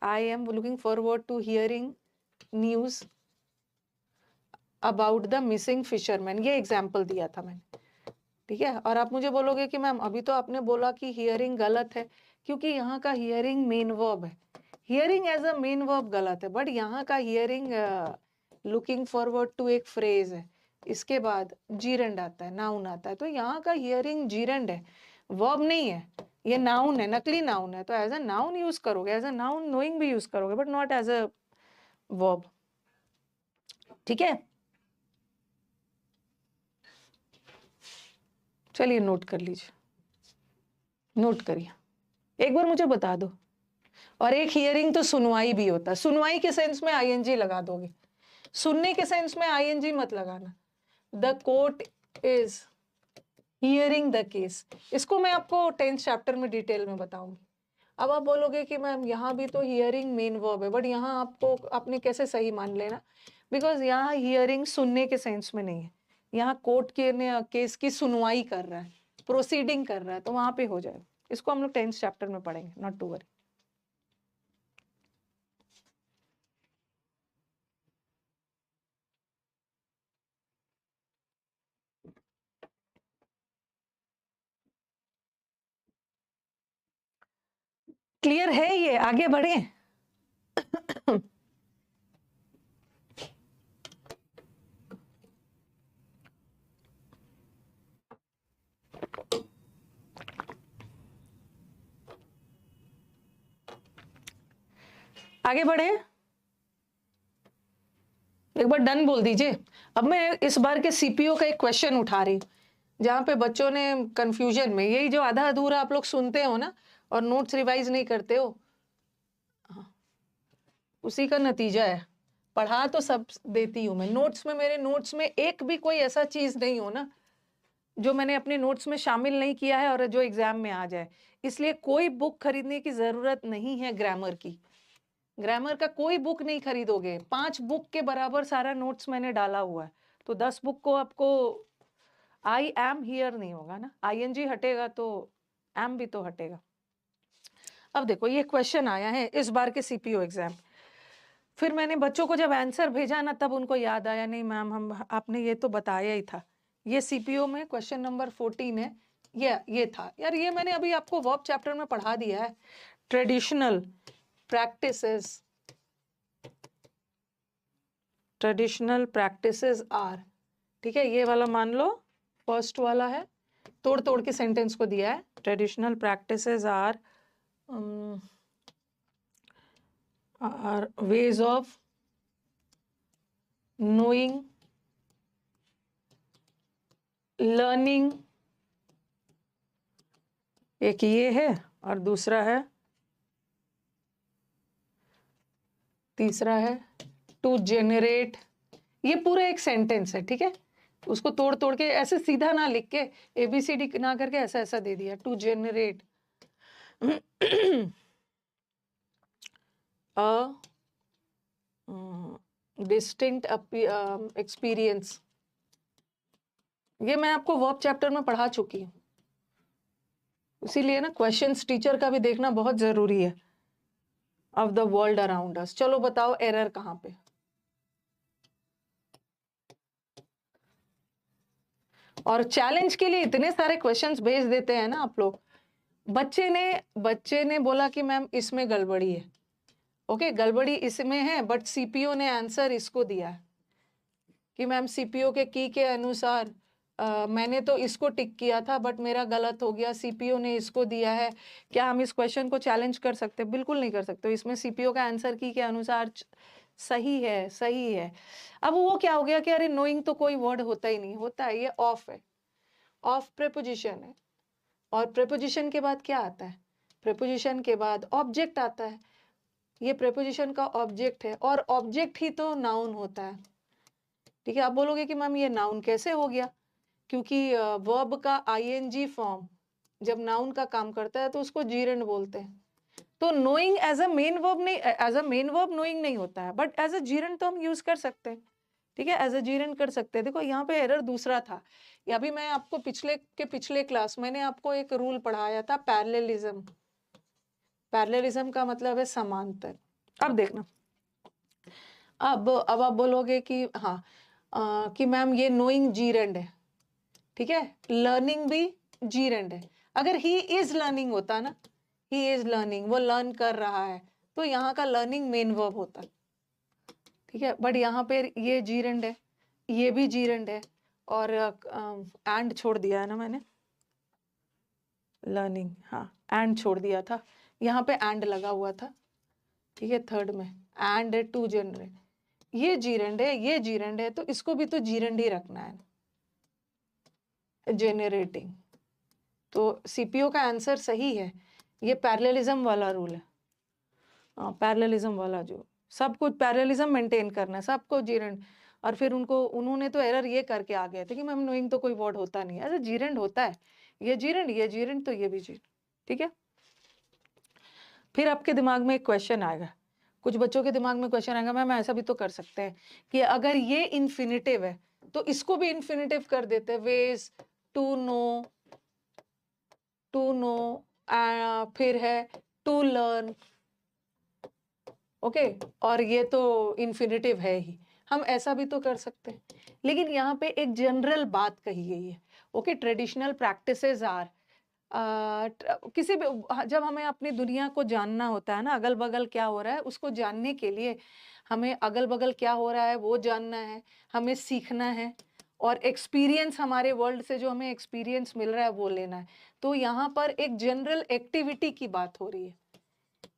I am looking forward to hearing news about the missing fisherman, ये एग्जाम्पल दिया था मैंने, ठीक है। और आप मुझे बोलोगे कि मैम अभी तो आपने बोला कि हियरिंग गलत है, क्योंकि यहाँ का हियरिंग मेन वर्ब है, hearing as a main verb गलत है, बट यहाँ का हियरिंग लुकिंग फॉरवर्ड टू एक फ्रेज है, इसके बाद जीरेंड आता है, नाउन आता है, तो यहाँ का हियरिंग जीरेंड है, वर्ब नहीं है, ये नाउन है, नकली नाउन है, तो एज अ नाउन यूज करोगे, एज अ नाउन नोइंग भी यूज करोगे, but not as a verb, ठीक है। चलिए नोट कर लीजिए, नोट करिए, एक बार मुझे बता दो। और एक हियरिंग तो सुनवाई भी होता है, सुनवाई के सेंस में आईएनजी लगा दोगे, सुनने के सेंस में आईएनजी मत लगाना। The court is hearing the case, इसको मैं आपको 10th चैप्टर में डिटेल में बताऊंगी। अब आप बोलोगे कि मैम यहाँ भी तो हियरिंग मेन वर्ब है, बट यहाँ आपको आपने कैसे सही मान लेना, बिकॉज यहाँ हियरिंग सुनने के सेंस में नहीं है, यहाँ कोर्ट के केस की सुनवाई कर रहा है, प्रोसीडिंग कर रहा है, तो वहां पे हो जाएगा। इसको हम लोग 10th चैप्टर में पढ़ेंगे, नॉट टू वरी। क्लियर है, ये आगे बढ़े। आगे बढ़े, एक बार डन बोल दीजिए। अब मैं इस बार के सीपीओ का एक क्वेश्चन उठा रही हूँ, जहाँ पे बच्चों ने कंफ्यूजन में यही जो आधा अधूरा आप लोग सुनते हो ना और नोट्स रिवाइज नहीं करते हो, हाँ, उसी का नतीजा है। पढ़ा तो सब देती हूँ मैं, नोट्स में मेरे नोट्स में एक भी कोई ऐसा चीज नहीं हो ना जो मैंने अपने नोट्स में शामिल नहीं किया है और जो एग्जाम में आ जाए। इसलिए कोई बुक खरीदने की जरूरत नहीं है ग्रामर की। ग्रामर का कोई बुक नहीं खरीदोगे, 5 बुक के बराबर सारा नोट्स मैंने डाला हुआ है। तो 10 बुक को आपको आई एम हियर नहीं होगा ना, आईएनजी हटेगा तो एम भी तो हटेगा। अब देखो ये क्वेश्चन आया है इस बार के सीपीओ एग्जाम। फिर मैंने बच्चों को जब आंसर भेजा ना तब उनको याद आया, नहीं मैम हम आपने ये तो बताया ही था। ये सीपीओ में क्वेश्चन नंबर 14 है, ये था यार, ये मैंने अभी आपको वर्ब चैप्टर में पढ़ा दिया है। Traditional practices, traditional practices are, ठीक है, ये वाला मान लो फर्स्ट वाला है, तोड़ तोड़ के सेंटेंस को दिया है। Traditional practices are ways of knowing, learning, एक ये है और दूसरा है, तीसरा है टू जेनरेट। ये पूरा एक सेंटेंस है, ठीक है, उसको तोड़ तोड़ के ऐसे सीधा ना लिख के एबीसीडी ना करके ऐसा ऐसा दे दिया, to generate a distinct experience. ये मैं आपको वर्ब चैप्टर में पढ़ा चुकी हूँ, इसीलिए ना क्वेश्चंस टीचर का भी देखना बहुत जरूरी है। Of the world around us. चलो बताओ एरर कहाँ पे। और चैलेंज के लिए इतने सारे क्वेश्चंस भेज देते हैं ना आप लोग। बच्चे ने बोला कि मैम इसमें गड़बड़ी है, ओके गड़बड़ी इसमें है, बट सीपीओ ने आंसर इसको दिया है कि मैम सीपीओ के की के अनुसार मैंने तो इसको टिक किया था बट मेरा गलत हो गया, सीपीओ ने इसको दिया है। क्या हम इस क्वेश्चन को चैलेंज कर सकते हैं? बिल्कुल नहीं कर सकते। इसमें सीपीओ का आंसर की के अनुसार सही है, सही है। अब वो क्या हो गया कि अरे नोइंग तो कोई वर्ड होता ही नहीं, होता है, ये ऑफ है, ऑफ प्रेपोजिशन है। और प्रेपोजिशन के बाद क्या आता है? प्रेपोजिशन के बाद ऑब्जेक्ट आता है। ये प्रेपोजिशन का ऑब्जेक्ट है और ऑब्जेक्ट ही तो नाउन होता है, ठीक है। आप बोलोगे कि मैम ये नाउन कैसे हो गया? क्योंकि वर्ब का आईएनजी फॉर्म जब नाउन का काम करता है तो उसको जीरेंड बोलते हैं। तो knowing as a main verb नहीं, as a main verb knowing नहीं होता है, बट एज अ जीरेंड तो हम यूज कर सकते हैं, ठीक है, एज अ जीरेंड कर सकते हैं। देखो यहाँ पे एरर दूसरा था। अभी मैं आपको पिछले क्लास मैंने आपको एक रूल पढ़ाया था, पैरेललिज्म। पैरेललिज्म का मतलब है समांतर। अब देखना, अब आप बोलोगे कि हाँ कि मैम ये नोइंग जीरेंड है, ठीक है, लर्निंग भी जीरेंड है। अगर ही इज लर्निंग होता ना, ही इज लर्निंग, वो लर्न कर रहा है, तो यहाँ का लर्निंग मेन वर्ब होता, ठीक है। बट यहाँ पे ये जीरेंड है, ये भी जीरेंड है, और एंड छोड़ दिया है ना मैंने, लर्निंग, हाँ एंड छोड़ दिया था, यहाँ पे एंड लगा हुआ था, ठीक है, थर्ड में एंड टू जनरेट। ये जीरेंड है, ये जीरेंड है, तो इसको भी तो जीरेंड ही रखना है, जेनरेटिंग। तो सीपीओ का आंसर सही है। ये पैरेललिज्म वाला रूल है, पैरेललिज्म वाला, जो सब कुछ पैरेललिज्म मेंटेन करना है, सबको जीरेंड। और फिर उन्होंने तो एरर ये करके आ गए थे कि मैम नोइंग तो कोई वर्ड होता नहीं है, ऐसे जीरेंड होता है, ये जीरेंड, ये जीरेंड, तो ये भी जीरेंड, ठीक है। फिर आपके दिमाग में एक क्वेश्चन आएगा, कुछ बच्चों के दिमाग में क्वेश्चन आएगा, मैम ऐसा भी तो कर सकते हैं कि अगर ये इन्फिनिटिव है तो इसको भी इन्फिनिटिव कर देते हैं, ways to know, to know, फिर है टू लर्न, ओके, और ये तो इन्फिनिटिव है ही, हम ऐसा भी तो कर सकते हैं। लेकिन यहाँ पे एक जनरल बात कही गई है, ओके, ट्रेडिशनल प्रैक्टिसेस आर, किसी भी, जब हमें अपनी दुनिया को जानना होता है ना, अगल बगल क्या हो रहा है उसको जानने के लिए हमें अगल बगल क्या हो रहा है वो जानना है, हमें सीखना है, और एक्सपीरियंस, हमारे वर्ल्ड से जो हमें एक्सपीरियंस मिल रहा है वो लेना है। तो यहाँ पर एक जनरल एक्टिविटी की बात हो रही है,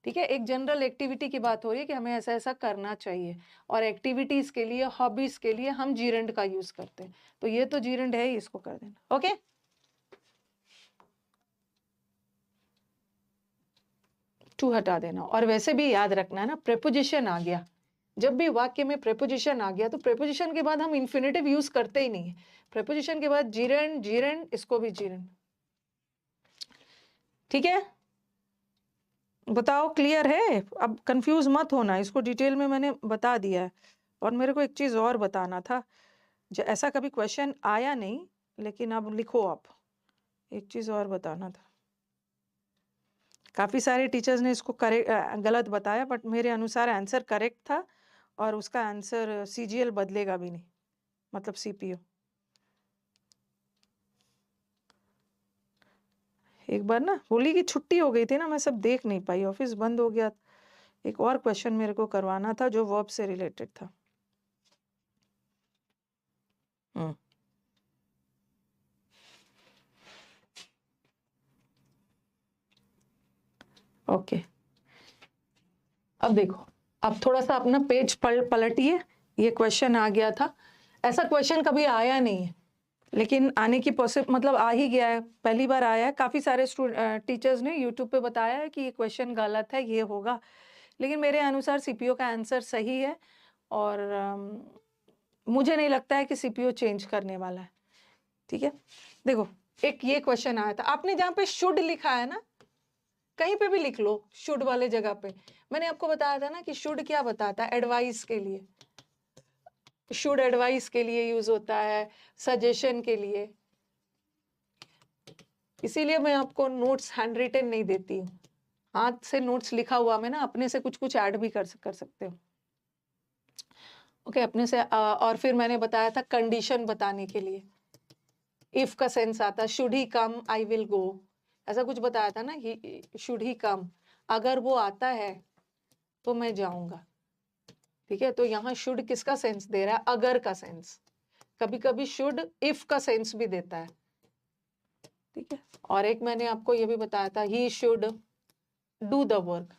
ठीक है, एक जनरल एक्टिविटी की बात हो रही है कि हमें ऐसा ऐसा करना चाहिए, और एक्टिविटीज के लिए, हॉबीज के लिए हम जीरेंड का यूज करते हैं, तो ये तो जीरेंड है ही, इसको कर देना। ओके, टू हटा देना। और वैसे भी याद रखना है ना, प्रेपोजिशन आ गया, जब भी वाक्य में प्रेपोजिशन आ गया तो प्रेपोजिशन के बाद हम इन्फिनेटिव यूज करते ही नहीं है, प्रेपोजिशन के बाद जीरेंड, जीरेंड, इसको भी जीरेंड। ठीक है, बताओ क्लियर है? अब कंफ्यूज मत होना, इसको डिटेल में मैंने बता दिया है। और मेरे को एक चीज और बताना था, जो ऐसा कभी क्वेश्चन आया नहीं, लेकिन अब लिखो आप, एक चीज और बताना था। काफी सारे टीचर्स ने इसको गलत बताया, बट मेरे अनुसार आंसर करेक्ट था, और उसका आंसर सीजीएल बदलेगा भी नहीं, मतलब सीपीयू। एक बार ना होली की छुट्टी हो गई थी ना, मैं सब देख नहीं पाई, ऑफिस बंद हो गया। एक और क्वेश्चन मेरे को करवाना था जो वर्ब से रिलेटेड था। ओके, अब देखो, अब थोड़ा सा अपना पेज पलटिए, ये क्वेश्चन आ गया था, ऐसा क्वेश्चन कभी आया नहीं है, लेकिन आने की मतलब आ ही गया है, पहली बार आया है। काफी सारे टीचर्स ने यूट्यूब पे बताया है कि ये क्वेश्चन गलत है, ये होगा, लेकिन मेरे अनुसार सीपीओ का आंसर सही है, और मुझे नहीं लगता है कि सीपीओ चेंज करने वाला है। ठीक है, देखो एक ये क्वेश्चन आया था, आपने जहाँ पे शुड लिखा है ना, कहीं पे भी लिख लो शुड वाले जगह पे, मैंने आपको बताया था ना कि शुड क्या बताता है, एडवाइस के लिए, शुड एडवाइस के लिए यूज होता है, सजेशन के लिए, इसीलिए मैं आपको नोट्स हैंड रिटन नहीं देती हूँ, हाथ से नोट्स लिखा हुआ में ना अपने से कुछ कुछ ऐड भी कर सकते हो। ओके, अपने से और फिर मैंने बताया था कंडीशन बताने के लिए, इफ का सेंस आता, should he come I will go, ऐसा कुछ बताया था ना, शुड ही कम, अगर वो आता है तो मैं जाऊंगा। ठीक है, तो यहाँ शुड किसका सेंस दे रहा है, अगर का सेंस, कभी कभी शुड इफ का सेंस भी देता है। ठीक है, और एक मैंने आपको ये भी बताया था, he should do the work,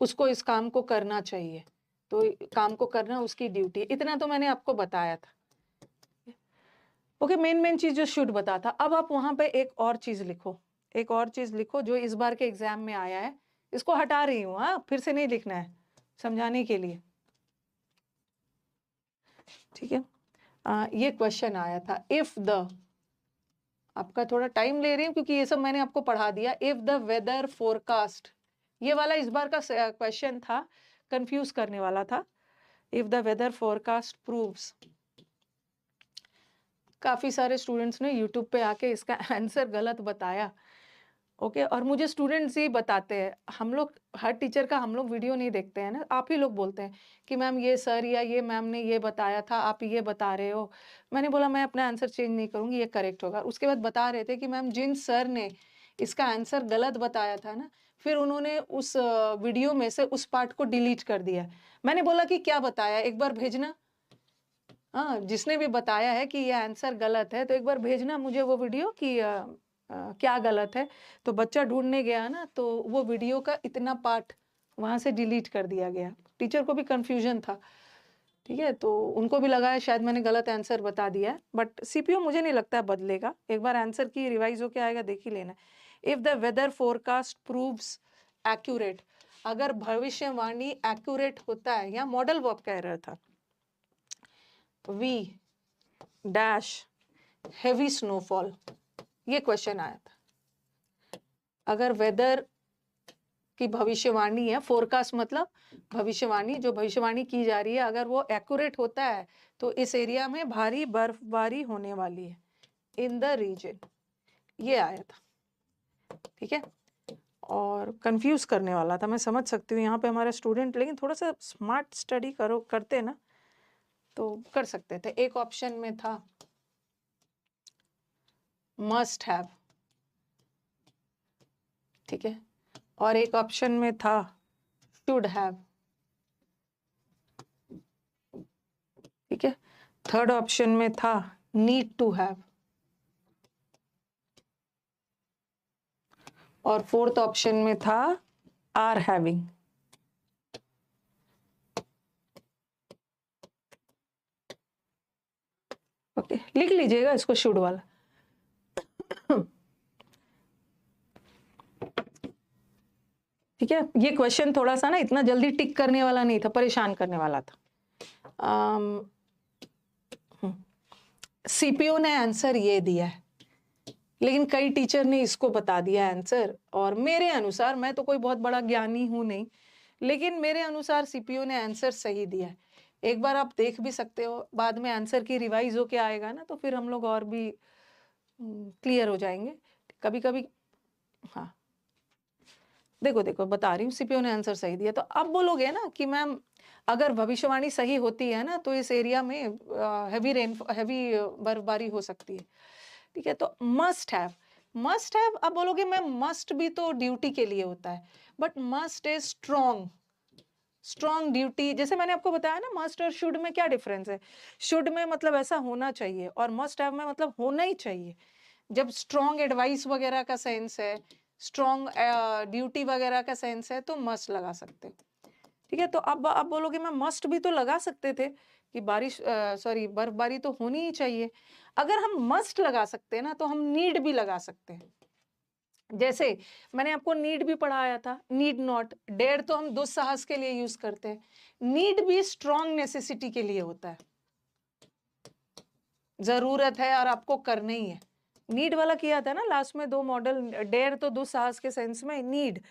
उसको इस काम को करना चाहिए, तो काम को करना उसकी ड्यूटी, इतना तो मैंने आपको बताया था। ओके, मेन चीज जो शुड बताता, अब आप वहां पे एक और चीज लिखो, एक और चीज लिखो जो इस बार के एग्जाम में आया है, इसको हटा रही हूँ, हाँ फिर से नहीं लिखना है, समझाने के लिए। ठीक है, ये क्वेश्चन आया था, इफ द, आपका थोड़ा टाइम ले रही हूँ क्योंकि ये सब मैंने आपको पढ़ा दिया, इफ द वेदर फोरकास्ट, ये वाला इस बार का क्वेश्चन था, कंफ्यूज करने वाला था, if the weather forecast proves, काफी सारे स्टूडेंट्स ने यूट्यूब पे आके इसका आंसर गलत बताया। ओके, और मुझे स्टूडेंट्स ही बताते हैं, हम लोग हर टीचर का हम लोग वीडियो नहीं देखते हैं ना, आप ही लोग बोलते हैं कि मैम ये सर या ये मैम ने ये बताया था, आप ये बता रहे हो। मैंने बोला मैं अपना आंसर चेंज नहीं करूंगी, ये करेक्ट होगा। उसके बाद बता रहे थे कि मैम जिन सर ने इसका आंसर गलत बताया था ना, फिर उन्होंने उस वीडियो में से उस पार्ट को डिलीट कर दिया। मैंने बोला कि क्या बताया, एक बार भेजना, हाँ जिसने भी बताया है कि ये आंसर गलत है तो एक बार भेजना मुझे वो वीडियो कि क्या गलत है। तो बच्चा ढूंढने गया ना, तो वो वीडियो का इतना पार्ट वहां से डिलीट कर दिया गया, टीचर को भी कंफ्यूजन था। ठीक है, तो उनको भी लगा है शायद मैंने गलत आंसर बता दिया है, बट सीपीयू मुझे नहीं लगता है बदलेगा, एक बार आंसर की रिवाइज होके आएगा, देख ही लेना। If the weather forecast proves accurate, अगर भविष्यवाणी एक्यूरेट होता है, या मॉडल वर्ब कह रहा था, वी डैश हेवी स्नोफॉल, ये क्वेश्चन आया था। अगर वेदर की भविष्यवाणी है, फोरकास्ट मतलब भविष्यवाणी, जो भविष्यवाणी की जा रही है, अगर वो एक्यूरेट होता है तो इस एरिया में भारी बर्फबारी होने वाली है इन द रीजन, ये आया था। ठीक है, और कंफ्यूज करने वाला था, मैं समझ सकती हूँ यहाँ पे हमारे स्टूडेंट, लेकिन थोड़ा सा स्मार्ट स्टडी करते ना तो कर सकते थे। एक ऑप्शन में था मस्ट हैव, ठीक है, और एक ऑप्शन में था शुड हैव, ठीक है, थर्ड ऑप्शन में था नीड टू हैव, और फोर्थ ऑप्शन में था आर हैविंग। ओके, लिख लीजिएगा इसको शुड वाला। ठीक है, ये क्वेश्चन थोड़ा सा ना इतना जल्दी टिक करने वाला नहीं था, परेशान करने वाला था। सीपीयू ने आंसर ये दिया है, लेकिन कई टीचर ने इसको बता दिया आंसर, और मेरे अनुसार, मैं तो कोई बहुत बड़ा ज्ञानी हूं नहीं, लेकिन मेरे अनुसार सीपीयू ने आंसर सही दिया है। एक बार आप देख भी सकते हो, बाद में आंसर की रिवाइज होके आएगा ना, तो फिर हम लोग और भी क्लियर हो जाएंगे कभी कभी। हाँ देखो देखो, बता रही हूँ, सीपीयू ने आंसर सही दिया। तो अब बोलोगे ना कि मैम अगर भविष्यवाणी सही होती है ना, तो इस एरिया में हैवी बर्फबारी हो सकती है। ठीक है, तो मस्ट हैव, अब बोलोगे मैम मस्ट भी तो ड्यूटी के लिए होता है, but must is strong duty. जैसे मैंने आपको बताया ना, मस्ट और शुड में क्या डिफरेंस है। शुड में मतलब ऐसा होना चाहिए, और मस्ट हैव में मतलब होना ही चाहिए। जब स्ट्रॉन्ग एडवाइस वगैरह का सेंस है, स्ट्रॉन्ग ड्यूटी वगैरह का सेंस है, तो मस्ट लगा सकते हैं। ठीक है, तो अब बोलोगे मैं मस्ट भी तो लगा सकते थे कि बर्फबारी तो होनी ही चाहिए। अगर हम मस्ट लगा सकते हैं ना, तो हम नीड भी लगा सकते हैं। जैसे मैंने आपको नीड भी पढ़ाया था, नीड नॉट। डेयर तो हम दुस्साहस के लिए यूज करते हैं, नीड भी स्ट्रॉन्ग नेसेसिटी के लिए होता है, जरूरत है और आपको करना ही है। नीड वाला किया था ना लास्ट में, 2 मॉडल। डेयर तो दुस्साहस के सेंस में, need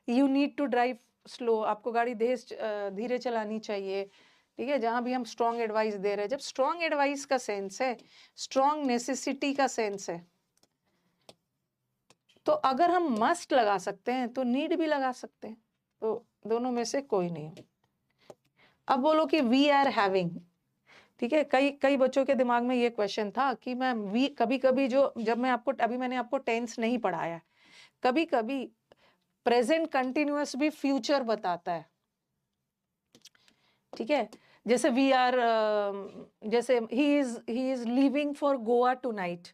you need to drive slow, आपको गाड़ी धीरे चलानी चाहिए। ठीक है, जहां भी हम स्ट्रॉन्ग एडवाइस दे रहे हैं, जब स्ट्रॉन्ग एडवाइस का सेंस है, स्ट्रॉन्ग नेसेसिटी का सेंस है, तो अगर हम मस्ट लगा सकते हैं तो नीड भी लगा सकते हैं, तो दोनों में से कोई नहीं। अब बोलो कि वी आर हैविंग। ठीक है, कई बच्चों के दिमाग में ये क्वेश्चन था कि मैम वी, कभी कभी जब मैंने आपको टेंस नहीं पढ़ाया, कभी कभी प्रेजेंट कंटिन्यूअस भी फ्यूचर बताता है। ठीक है, जैसे वी आर, जैसे he is leaving for Goa tonight,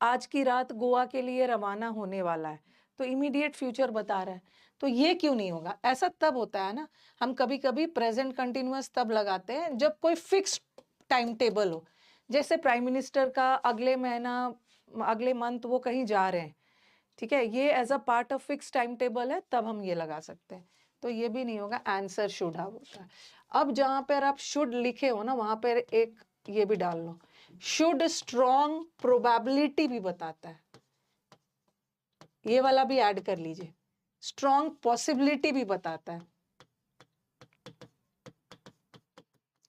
आज की रात गोवा के लिए रवाना होने वाला है, तो इमीडिएट फ्यूचर बता रहा है। तो ये क्यों नहीं होगा? ऐसा तब होता है ना, हम कभी कभी प्रेजेंट कंटिन्यूअस तब लगाते हैं जब कोई फिक्स टाइम टेबल हो। जैसे प्राइम मिनिस्टर का अगले महीना, अगले मंथ वो कहीं जा रहे हैं, ठीक है, ये as a part of fix time table है, तब हम ये लगा सकते हैं। तो ये भी नहीं होगा, आंसर शुड हैव होता है। अब जहां पर आप शुड लिखे हो ना, वहां पर एक ये भी डाल लो, शुड स्ट्रॉन्ग प्रोबेबिलिटी भी बताता है, ये वाला भी ऐड कर लीजिए। स्ट्रॉन्ग पॉसिबिलिटी भी बताता है।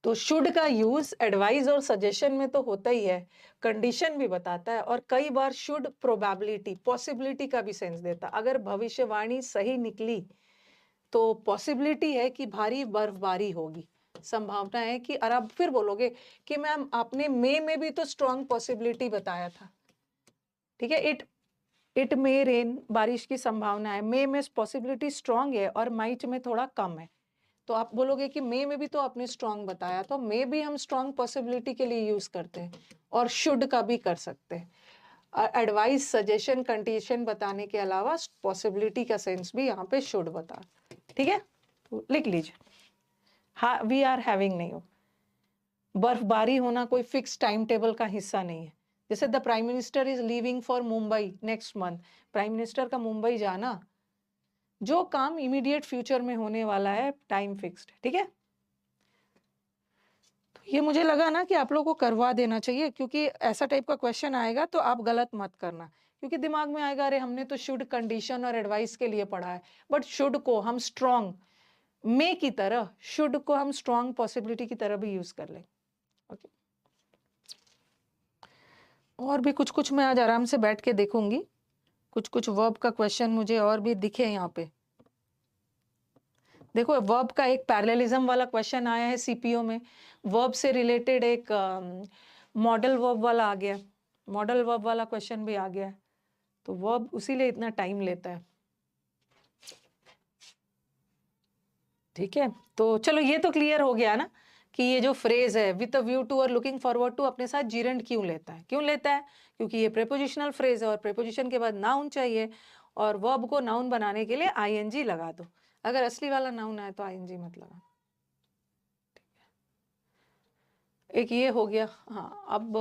तो शुड का यूज एडवाइस और सजेशन में तो होता ही है, कंडीशन भी बताता है, और कई बार शुड प्रोबेबिलिटी, पॉसिबिलिटी का भी सेंस देता है। अगर भविष्यवाणी सही निकली तो पॉसिबिलिटी है कि भारी बर्फबारी होगी, संभावना है कि, और अब फिर बोलोगे कि मैम आपने मई में भी तो स्ट्रॉन्ग पॉसिबिलिटी बताया था। ठीक है, इट मे रेन, बारिश की संभावना है, मई में पॉसिबिलिटी स्ट्रॉन्ग है और मार्च में थोड़ा कम है। तो आप बोलोगे कि मई में भी तो आपने स्ट्रॉन्ग बताया, तो मई भी हम स्ट्रॉन्ग पॉसिबिलिटी के लिए यूज करते हैं, और शुड का भी कर सकते हैं। एडवाइस, सजेशन, कंडीशन बताने के अलावा पॉसिबिलिटी का सेंस भी यहाँ पे शुड बता। ठीक है, तो लिख लीजिए। हाँ, वी आर हैविंग नहीं हो, बर्फबारी होना कोई फिक्स टाइम टेबल का हिस्सा नहीं है। जैसे the prime minister is leaving for Mumbai next month, prime minister का मुंबई जाना, जो काम इमीडिएट फ्यूचर में होने वाला है, टाइम फिक्स्ड है। ठीक है, तो ये मुझे लगा ना कि आप लोगों को करवा देना चाहिए, क्योंकि ऐसा टाइप का क्वेश्चन आएगा तो आप गलत मत करना, क्योंकि दिमाग में आएगा अरे हमने तो शुड कंडीशन और एडवाइस के लिए पढ़ा है, बट शुड को हम स्ट्रॉन्ग मे की तरह, शुड को हम स्ट्रॉन्ग पॉसिबिलिटी की तरह भी यूज कर लें। ओके, और भी कुछ कुछ मैं आज आराम से बैठ के देखूंगी, कुछ कुछ वर्ब का क्वेश्चन मुझे और भी दिखे यहाँ पे। देखो, वर्ब का एक पैरेललिज्म वाला क्वेश्चन आया है सीपीओ में, वर्ब से रिलेटेड एक मॉडल वर्ब वाला आ गया, मॉडल वर्ब वाला क्वेश्चन भी आ गया है, तो वर्ब उसी लिए इतना टाइम लेता है। ठीक है, तो चलो ये तो क्लियर हो गया ना कि ये जो फ्रेज है विद अ व्यू टू और लुकिंग फॉरवर्ड टू अपने साथ जीरेंड क्यों लेता है। क्यों लेता है? क्योंकि ये प्रेपोजिशनल फ्रेज है और प्रेपोजिशन के बाद नाउन चाहिए, और वर्ब को नाउन बनाने के लिए आईएनजी लगा दो। अगर असली वाला नाउन है तो आईएनजी मत लगाना। एक ये हो गया। हाँ, अब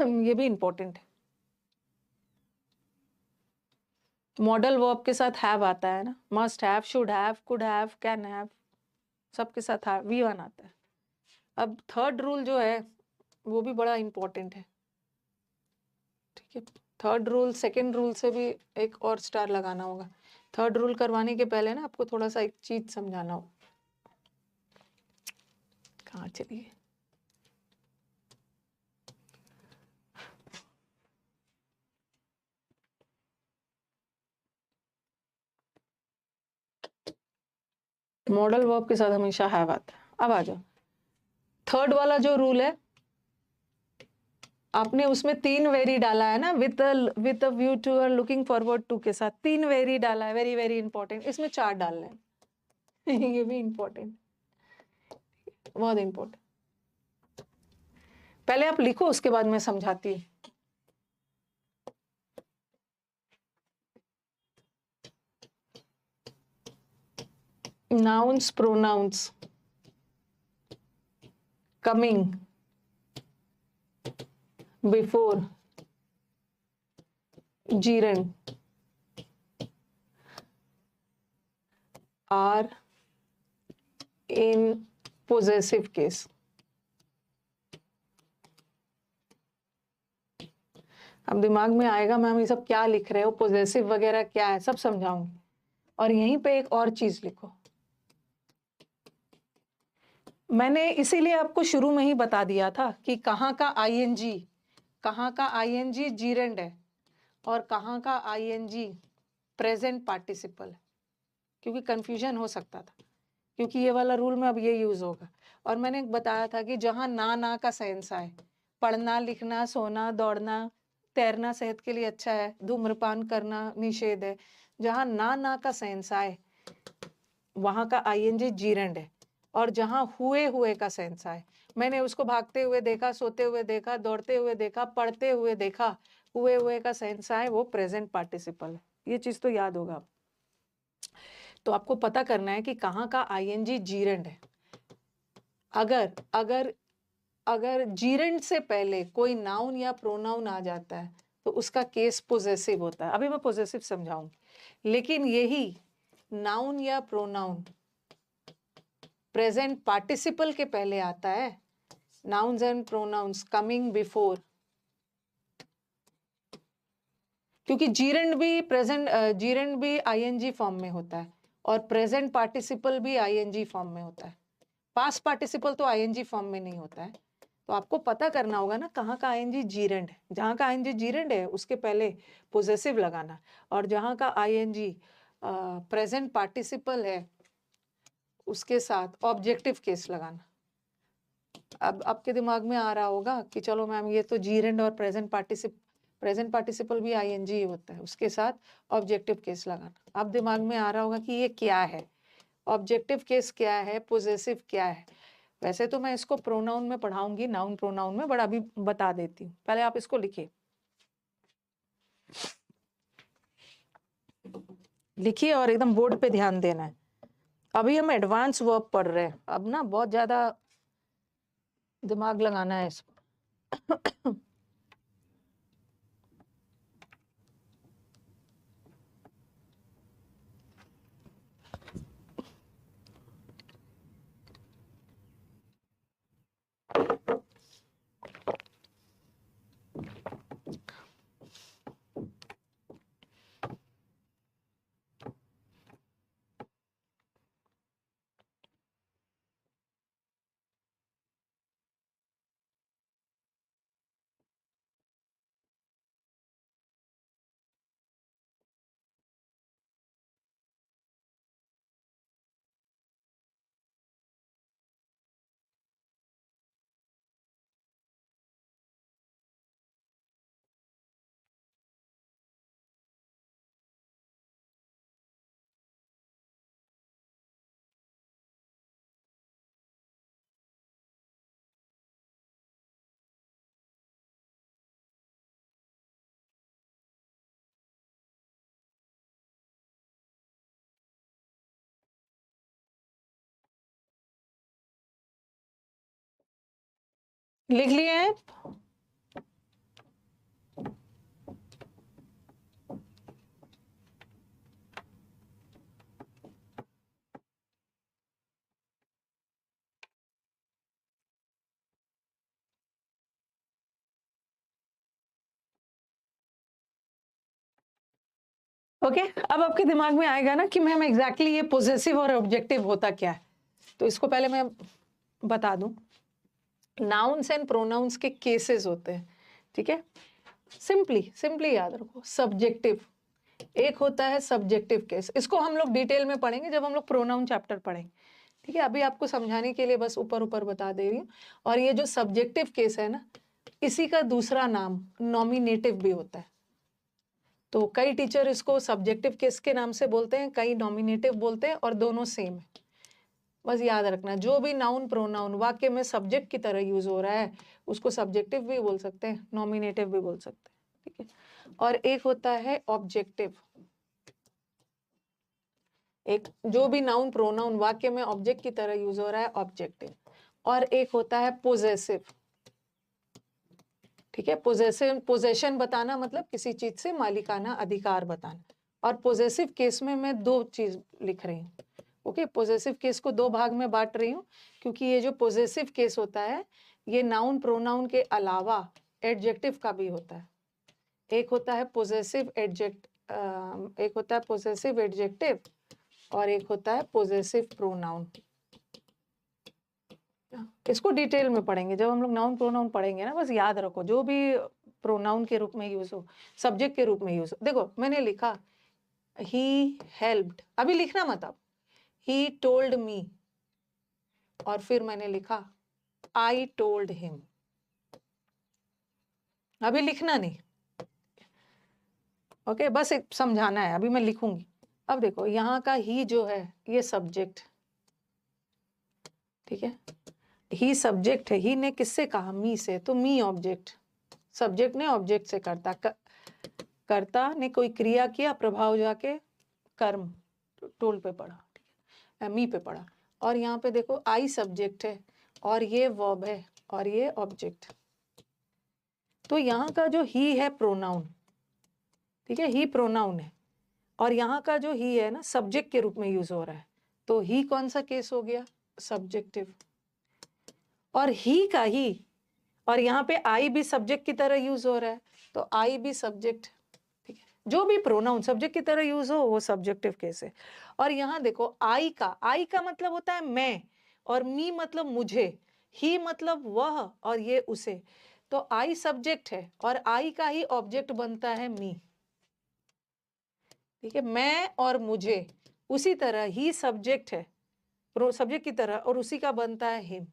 ये भी इंपॉर्टेंट है। मॉडल वर्ब के साथ हैव आता है ना, must have, should have, could have, can have, सबके साथ वी वन आता है। अब थर्ड रूल जो है वो भी बड़ा इंपॉर्टेंट है, ठीक है। थर्ड रूल सेकंड रूल से भी एक और स्टार लगाना होगा। थर्ड रूल करवाने के पहले ना आपको थोड़ा सा एक चीज समझाना होगा। कहाँ चलिए, मॉडल वर्ब के साथ हमेशा हैव आता है। अब आ जाओ, थर्ड वाला जो रूल है, आपने उसमें 3 वेरी डाला है ना, विद व्यू टू और लुकिंग फॉरवर्ड टू के साथ 3 वेरी डाला है, वेरी वेरी इंपॉर्टेंट। इसमें 4 डालने हैं ये भी इंपॉर्टेंट, बहुत इंपॉर्टेंट। पहले आप लिखो, उसके बाद मैं समझाती हूँ। nouns, pronouns, coming before gerund are in possessive case। अब दिमाग में आएगा मैम ये सब क्या लिख रहे हो, पोजेसिव वगैरह क्या है, सब समझाऊंगी। और यहीं पे एक और चीज लिखो, मैंने इसीलिए आपको शुरू में ही बता दिया था कि कहाँ का आईएनजी जीरेंड है और कहाँ का आईएनजी प्रेजेंट पार्टिसिपल है, क्योंकि कंफ्यूजन हो सकता था, क्योंकि ये वाला रूल में अब ये यूज होगा। और मैंने बताया था कि जहाँ ना का सेंस आए, पढ़ना, लिखना, सोना, दौड़ना, तैरना सेहत के लिए अच्छा है, धूम्रपान करना निषेध है, जहाँ ना का सेंस आए वहां का आईएनजी जीरेंड है। और जहां हुए का सेंस आए, मैंने उसको भागते हुए देखा, सोते हुए देखा, दौड़ते हुए देखा, पढ़ते हुए देखा, हुए का सेंस आए, वो प्रेजेंट पार्टिसिपल है। ये चीज तो याद होगा आप। तो आपको पता करना है कि कहाँ का आईएनजी जीरेंड है। अगर अगर अगर जीरेंड से पहले कोई नाउन या प्रोनाउन आ जाता है तो उसका केस पोजेसिव होता है। अभी मैं पोजेसिव समझाऊंगी, लेकिन यही नाउन या प्रोनाउन प्रेजेंट पार्टिसिपल के पहले आता है, nouns and pronouns coming before, क्योंकि जीरेंड भी आईएनजी फॉर्म में होता है और प्रेजेंट पार्टिसिपल भी आईएनजी फॉर्म में होता है। पास्ट पार्टिसिपल तो आईएनजी फॉर्म में नहीं होता है। तो आपको पता करना होगा ना कहाँ का आईएनजी जीरेंड है। जहाँ का आईएनजी जीरेंड है उसके पहले पोजेसिव लगाना, और जहाँ का आईएनजी प्रेजेंट पार्टिसिपल है उसके साथ ऑब्जेक्टिव केस लगाना। अब आपके दिमाग में आ रहा होगा कि चलो मैम ये तो जीरेंड और प्रेजेंट पार्टिसिपल भी आईएनजी होता है, उसके साथ ऑब्जेक्टिव केस लगाना। अब दिमाग में आ रहा होगा कि ये क्या है, ऑब्जेक्टिव केस क्या है, पोजेसिव क्या है। वैसे तो मैं इसको प्रोनाउन में पढ़ाऊंगी, नाउन प्रोनाउन में, बड़ा अभी बता देती हूँ। पहले आप इसको लिखिए और एकदम बोर्ड पे ध्यान देना है। अभी हम एडवांस वर्ब पढ़ रहे हैं, अब ना बहुत ज्यादा दिमाग लगाना है इस लिख लिए हैं? ओके अब आपके दिमाग में आएगा ना कि मैम एग्जैक्टली ये पोजेसिव और ऑब्जेक्टिव होता क्या है। तो इसको पहले मैं बता दूं, नाउन्स एंड प्रोनाउंस के केसेस होते हैं, ठीक है। सिंपली याद रखो, सब्जेक्टिव एक होता है सब्जेक्टिव केस, इसको हम लोग डिटेल में पढ़ेंगे जब हम लोग प्रोनाउन चैप्टर पढ़ेंगे, ठीक है। अभी आपको समझाने के लिए बस ऊपर ऊपर बता दे रही हूँ। और ये जो सब्जेक्टिव केस है ना, इसी का दूसरा नाम नॉमिनेटिव भी होता है। तो कई टीचर इसको सब्जेक्टिव केस के नाम से बोलते हैं, कई नॉमिनेटिव बोलते हैं, और दोनों सेम है। बस याद रखना, जो भी नाउन प्रोनाउन वाक्य में सब्जेक्ट की तरह यूज हो रहा है उसको सब्जेक्टिव भी बोल सकते हैं, नॉमिनेटिव भी बोल सकते हैं, ठीक है। और एक होता है ऑब्जेक्टिव, एक जो भी नाउन प्रोनाउन वाक्य में ऑब्जेक्ट की तरह यूज हो रहा है, ऑब्जेक्टिव। और एक होता है पोजेसिव, ठीक है। पोजेसिव, पोजेशन बताना मतलब किसी चीज से मालिकाना अधिकार बताना। और पोजेसिव केस में मैं दो चीज लिख रही हूँ, ओके। पोजेसिव केस को दो भाग में बांट रही हूँ, क्योंकि ये जो पोजेसिव केस होता है ये नाउन प्रोनाउन के अलावा एडजेक्टिव का भी होता है। एक होता है पोजेसिव एक होता है पोजेसिव एडजेक्टिव, और एक होता है पोजेसिव प्रोनाउन। इसको डिटेल में पढ़ेंगे जब हम लोग नाउन प्रोनाउन पढ़ेंगे ना। बस याद रखो, जो भी प्रोनाउन के रूप में यूज हो, सब्जेक्ट के रूप में यूज हो। देखो मैंने लिखा ही हेल्प्ड, अभी लिखना मत, अब ही टोल्ड मी, और फिर मैंने लिखा आई टोल्ड हिम, अभी लिखना नहीं, ओके। बस एक समझाना है, अभी मैं लिखूंगी। अब देखो यहाँ का ही जो है ये सब्जेक्ट, ठीक है। ही सब्जेक्ट है, ही ने किससे कहा, मी से, तो मी ऑब्जेक्ट, सब्जेक्ट ने ऑब्जेक्ट से कर्ता ने कोई क्रिया किया, प्रभाव जाके कर्म टोल पे पड़ा, ठीक है, मी पे पड़ा। और यहाँ पे देखो आई सब्जेक्ट है और ये वर्ब है और ये ऑब्जेक्ट। तो यहाँ का जो ही है प्रोनाउन, ठीक है, ही प्रोनाउन है, और यहाँ का जो ही है ना सब्जेक्ट के रूप में यूज हो रहा है। तो ही कौन सा केस हो गया, सब्जेक्टिव। और ही का ही, और यहाँ पे आई भी सब्जेक्ट की तरह यूज हो रहा है, तो आई भी सब्जेक्ट, ठीक है। जो भी प्रोनाउन सब्जेक्ट की तरह यूज हो वो सब्जेक्टिव केस है। और यहाँ देखो आई का मतलब होता है मैं, और मी मतलब मुझे, ही मतलब वह, और ये उसे। तो आई सब्जेक्ट है और आई का ही ऑब्जेक्ट बनता है मी, ठीक है, मैं और मुझे। उसी तरह ही सब्जेक्ट है सब्जेक्ट की तरह, और उसी का बनता है हिम,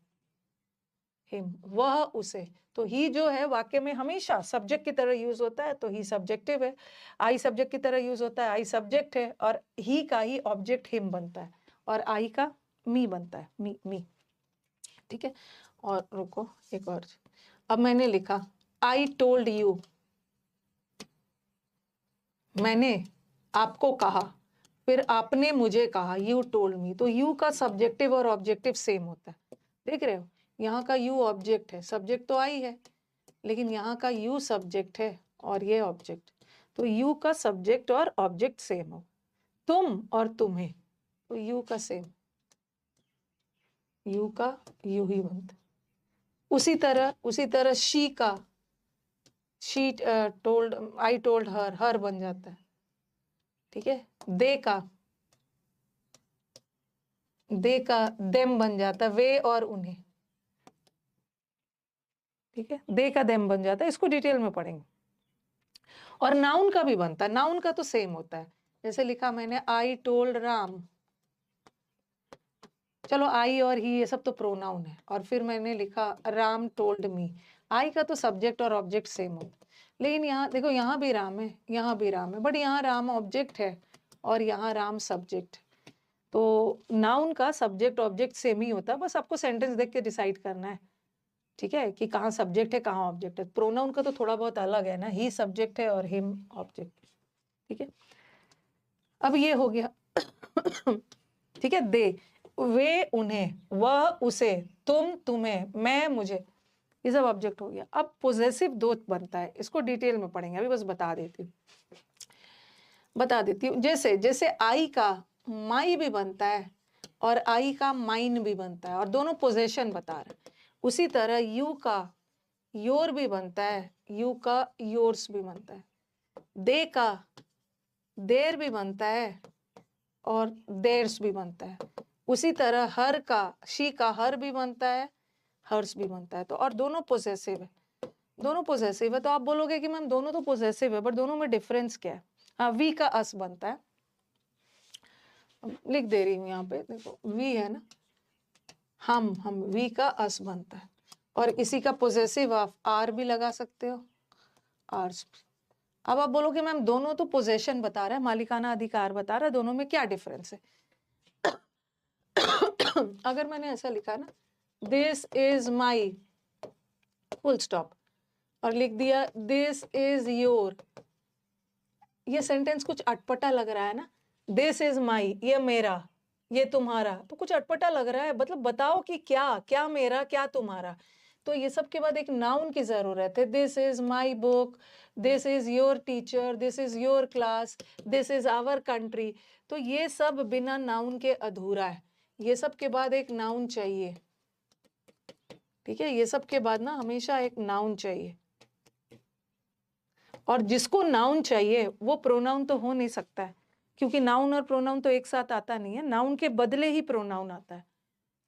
वह उसे। तो ही जो है वाक्य में हमेशा सब्जेक्ट की तरह यूज होता है, तो ही सब्जेक्टिव है। आई सब्जेक्ट की तरह यूज होता है, आई सब्जेक्ट है, और ही का ही ऑब्जेक्ट हिम बनता है, और आई का मी बनता है, मी, ठीक है। और रुको एक और, अब मैंने लिखा आई टोल्ड यू, मैंने आपको कहा, फिर आपने मुझे कहा, यू टोल्ड मी। तो यू का सब्जेक्टिव और ऑब्जेक्टिव सेम होता है, देख रहे हो। यहाँ का यू ऑब्जेक्ट है, सब्जेक्ट तो आई है, लेकिन यहाँ का यू सब्जेक्ट है और ये ऑब्जेक्ट। तो यू का सब्जेक्ट और ऑब्जेक्ट सेम हो। तुम और तुम्हें, तो यू का सेम, यू का यू ही बनता। उसी तरह शी का, she told, I told her बन जाता है, ठीक है। दे का देम बन जाता है, वे और उन्हें, ठीक है। दे का देम बन जाता है, इसको डिटेल में पढ़ेंगे। और नाउन का भी बनता है, नाउन का तो सेम होता है। जैसे लिखा मैंने आई टोल्ड राम, चलो आई और ही ये सब तो प्रोनाउन है। और फिर मैंने लिखा राम टोल्ड मी, आई का तो सब्जेक्ट और ऑब्जेक्ट सेम होता है। लेकिन यहाँ देखो, यहाँ भी राम है, यहाँ भी राम है, बट यहाँ राम ऑब्जेक्ट है और यहाँ राम सब्जेक्ट। तो नाउन का सब्जेक्ट ऑब्जेक्ट सेम ही होता है, बस आपको सेंटेंस देख के डिसाइड करना है, ठीक है, कि कहाँ सब्जेक्ट है कहाँ ऑब्जेक्ट है। प्रोनाउन का तो थोड़ा बहुत अलग है ना, ही सब्जेक्ट है और हिम ऑब्जेक्ट, ठीक है। अब ये हो गया ठीक है, दे, वे उन्हें, वह उसे, तुम तुम्हें, मैं मुझे। ये सब ऑब्जेक्ट हो गया। अब पोजेसिव दो बनता है, इसको डिटेल में पढ़ेंगे, अभी बस बता देती हूँ। जैसे जैसे आई का माई भी बनता है और आई का माइन भी बनता है, और दोनों पोजेशन बता रहे हैं। उसी तरह यू का योर भी बनता है, यू का योर्स भी बनता है, दे का देर भी बनता है और देर्स भी बनता है। उसी तरह हर का शी का हर भी बनता है, हर्स भी बनता है। तो और दोनों पोजेसिव है, दोनों पोजेसिव है। तो आप बोलोगे कि मैम दोनों तो पोजेसिव है, बट दोनों में डिफरेंस क्या है? हाँ, वी का अस बनता है, लिख दे रही हूँ यहाँ पे, देखो वी है ना, हम वी का अस बनता है, और इसी का पोजेसिव आप आर भी लगा सकते हो, आर्स। अब आप बोलोगे मैम दोनों तो पोजेशन बता रहा है, मालिकाना अधिकार बता रहा है, दोनों में क्या डिफरेंस है? अगर मैंने ऐसा लिखा ना, this is my full stop, और लिख दिया दिस इज योर, ये सेंटेंस कुछ अटपटा लग रहा है ना। दिस इज माई, ये मेरा, ये तुम्हारा, तो कुछ अटपटा लग रहा है। मतलब बताओ कि क्या क्या मेरा, क्या तुम्हारा। तो ये सब के बाद एक नाउन की जरूरत है। This is my book, this is your teacher, this is your class, this is our country. तो ये सब बिना नाउन के अधूरा है, ये सब के बाद एक नाउन चाहिए। ठीक है, ये सब के बाद ना हमेशा एक नाउन चाहिए, और जिसको नाउन चाहिए वो प्रोनाउन तो हो नहीं सकता है, क्योंकि नाउन और प्रोनाउन तो एक साथ आता नहीं है, नाउन के बदले ही प्रोनाउन आता है।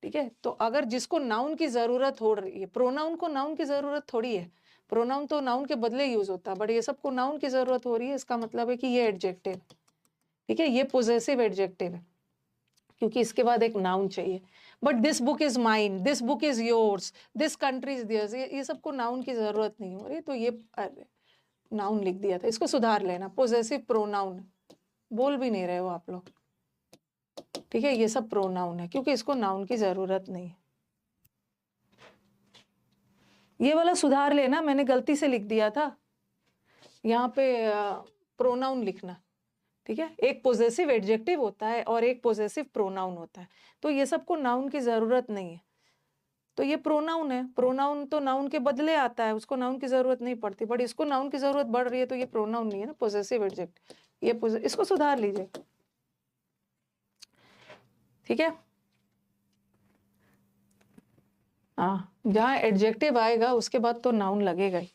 ठीक है, तो अगर जिसको नाउन की जरूरत हो रही है, प्रोनाउन को नाउन की जरूरत थोड़ी है, प्रोनाउन तो नाउन के बदले यूज होता है, बट ये सबको नाउन की जरूरत हो रही है, इसका मतलब है कि ये एडजेक्टिव, ठीक है, ये पोजेसिव एडजेक्टिव है, क्योंकि इसके बाद एक नाउन चाहिए। But this book is mine, this book is yours, this country is theirs, ये सबको नाउन की जरूरत नहीं हो रही, तो ये नाउन लिख दिया था, इसको सुधार लेना, पोजेसिव प्रोनाउन बोल भी नहीं रहे हो आप लोग। ठीक है, ये सब प्रोनाउन है, क्योंकि इसको नाउन की जरूरत नहीं है। ये वाला सुधार लेना, मैंने गलती से लिख दिया था यहाँ पे प्रोनाउन लिखना। ठीक है, एक पोजेसिव एडजेक्टिव होता है और एक पोजेसिव प्रोनाउन होता है, तो ये सबको नाउन की जरूरत नहीं है। तो ये प्रोनाउन है, प्रोनाउन तो नाउन के बदले आता है, उसको नाउन की जरूरत नहीं पड़ती, बट इसको नाउन की जरूरत बढ़ रही है, तो ये प्रोनाउन नहीं है ना, पोजेसिव एडजेक्टिव, ये इसको सुधार लीजिए। ठीक है, हाँ, जहाँ एडजेक्टिव आएगा उसके बाद तो नाउन लगेगा ही।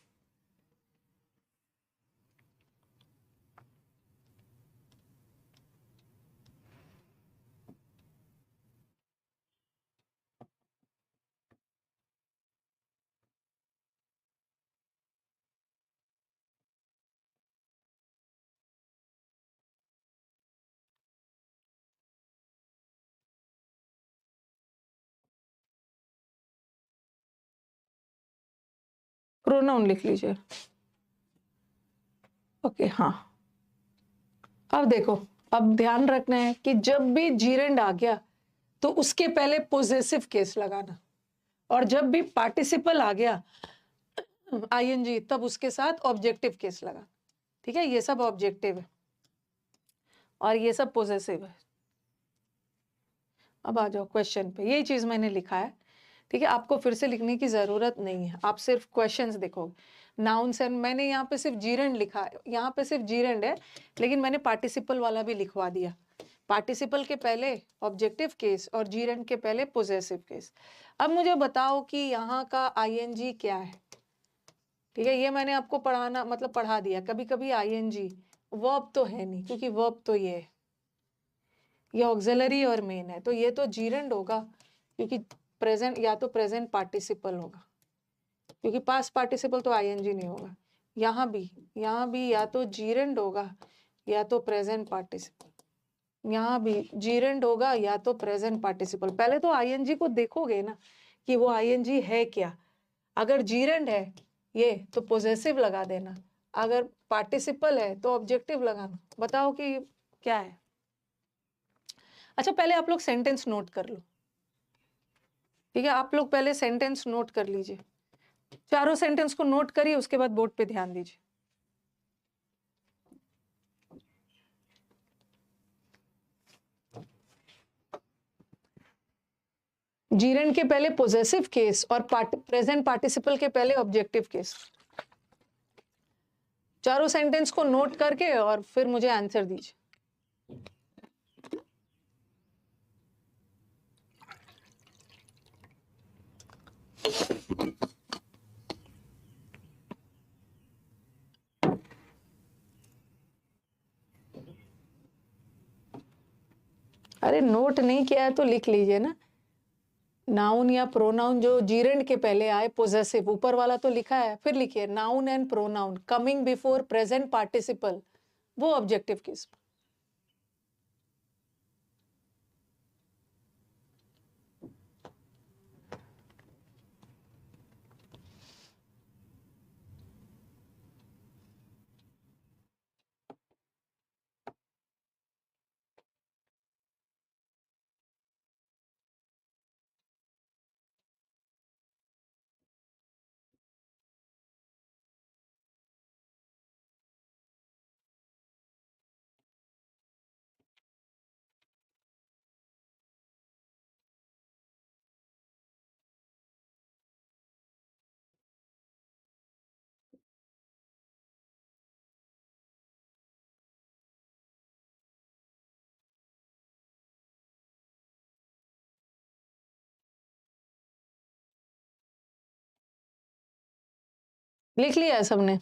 प्रोनाउन लिख लीजिए। ओके, हाँ, अब देखो, अब ध्यान रखना है कि जब भी जीरेंड आ गया तो उसके पहले पोजेसिव केस लगाना, और जब भी पार्टिसिपल आ गया आईएनजी, तब उसके साथ ऑब्जेक्टिव केस लगा। ठीक है, ये सब ऑब्जेक्टिव है और ये सब पोजेसिव है। अब आ जाओ क्वेश्चन पे, यही चीज मैंने लिखा है। ठीक है, आपको फिर से लिखने की जरूरत नहीं है, आप सिर्फ क्वेश्चंस देखोगे। नाउन्स एंड, मैंने यहाँ पे सिर्फ जीरेंड लिखा है, यहाँ पे सिर्फ जीरेंड है, लेकिन मैंने पार्टिसिपल वाला भी लिखवा दिया। पार्टिसिपल के पहले ऑब्जेक्टिव केस और जीरेंड के पहले पोजेसिव केस। अब मुझे बताओ कि यहाँ का आईएनजी क्या है। ठीक है, ये मैंने आपको पढ़ाना मतलब पढ़ा दिया। कभी कभी आईएनजी वर्ब तो है नहीं, क्योंकि वर्ब तो ये ऑक्सिलरी और मेन है, तो ये तो जीरेंड होगा, क्योंकि प्रेजेंट, या तो प्रेजेंट पार्टिसिपल होगा, क्योंकि पास्ट पार्टिसिपल तो आईएनजी नहीं होगा। यहाँ भी या तो जीरेंड होगा या तो प्रेजेंट पार्टिसिपल, यहाँ भी जीरेंड होगा या तो प्रेजेंट पार्टिसिपल। पहले तो आईएनजी को देखोगे ना कि वो आईएनजी है क्या। अगर जीरेंड है ये तो पोजेसिव लगा देना, अगर पार्टिसिपल है तो ऑब्जेक्टिव लगाना। बताओ कि क्या है। अच्छा, पहले आप लोग सेंटेंस नोट कर लो। ठीक है, आप लोग पहले सेंटेंस नोट कर लीजिए, चारों सेंटेंस को नोट करिए, उसके बाद बोर्ड पे ध्यान दीजिए। जीरेंड के पहले पोजेसिव केस और प्रेजेंट पार्टिसिपल के पहले ऑब्जेक्टिव केस। चारों सेंटेंस को नोट करके और फिर मुझे आंसर दीजिए। अरे नोट नहीं किया है तो लिख लीजिए ना। नाउन या प्रोनाउन जो जीरेंड के पहले आए पोजेसिव, ऊपर वाला तो लिखा है, फिर लिखिए noun and pronoun coming before present participle, वो ऑब्जेक्टिव केस। लिख लिया है सबने?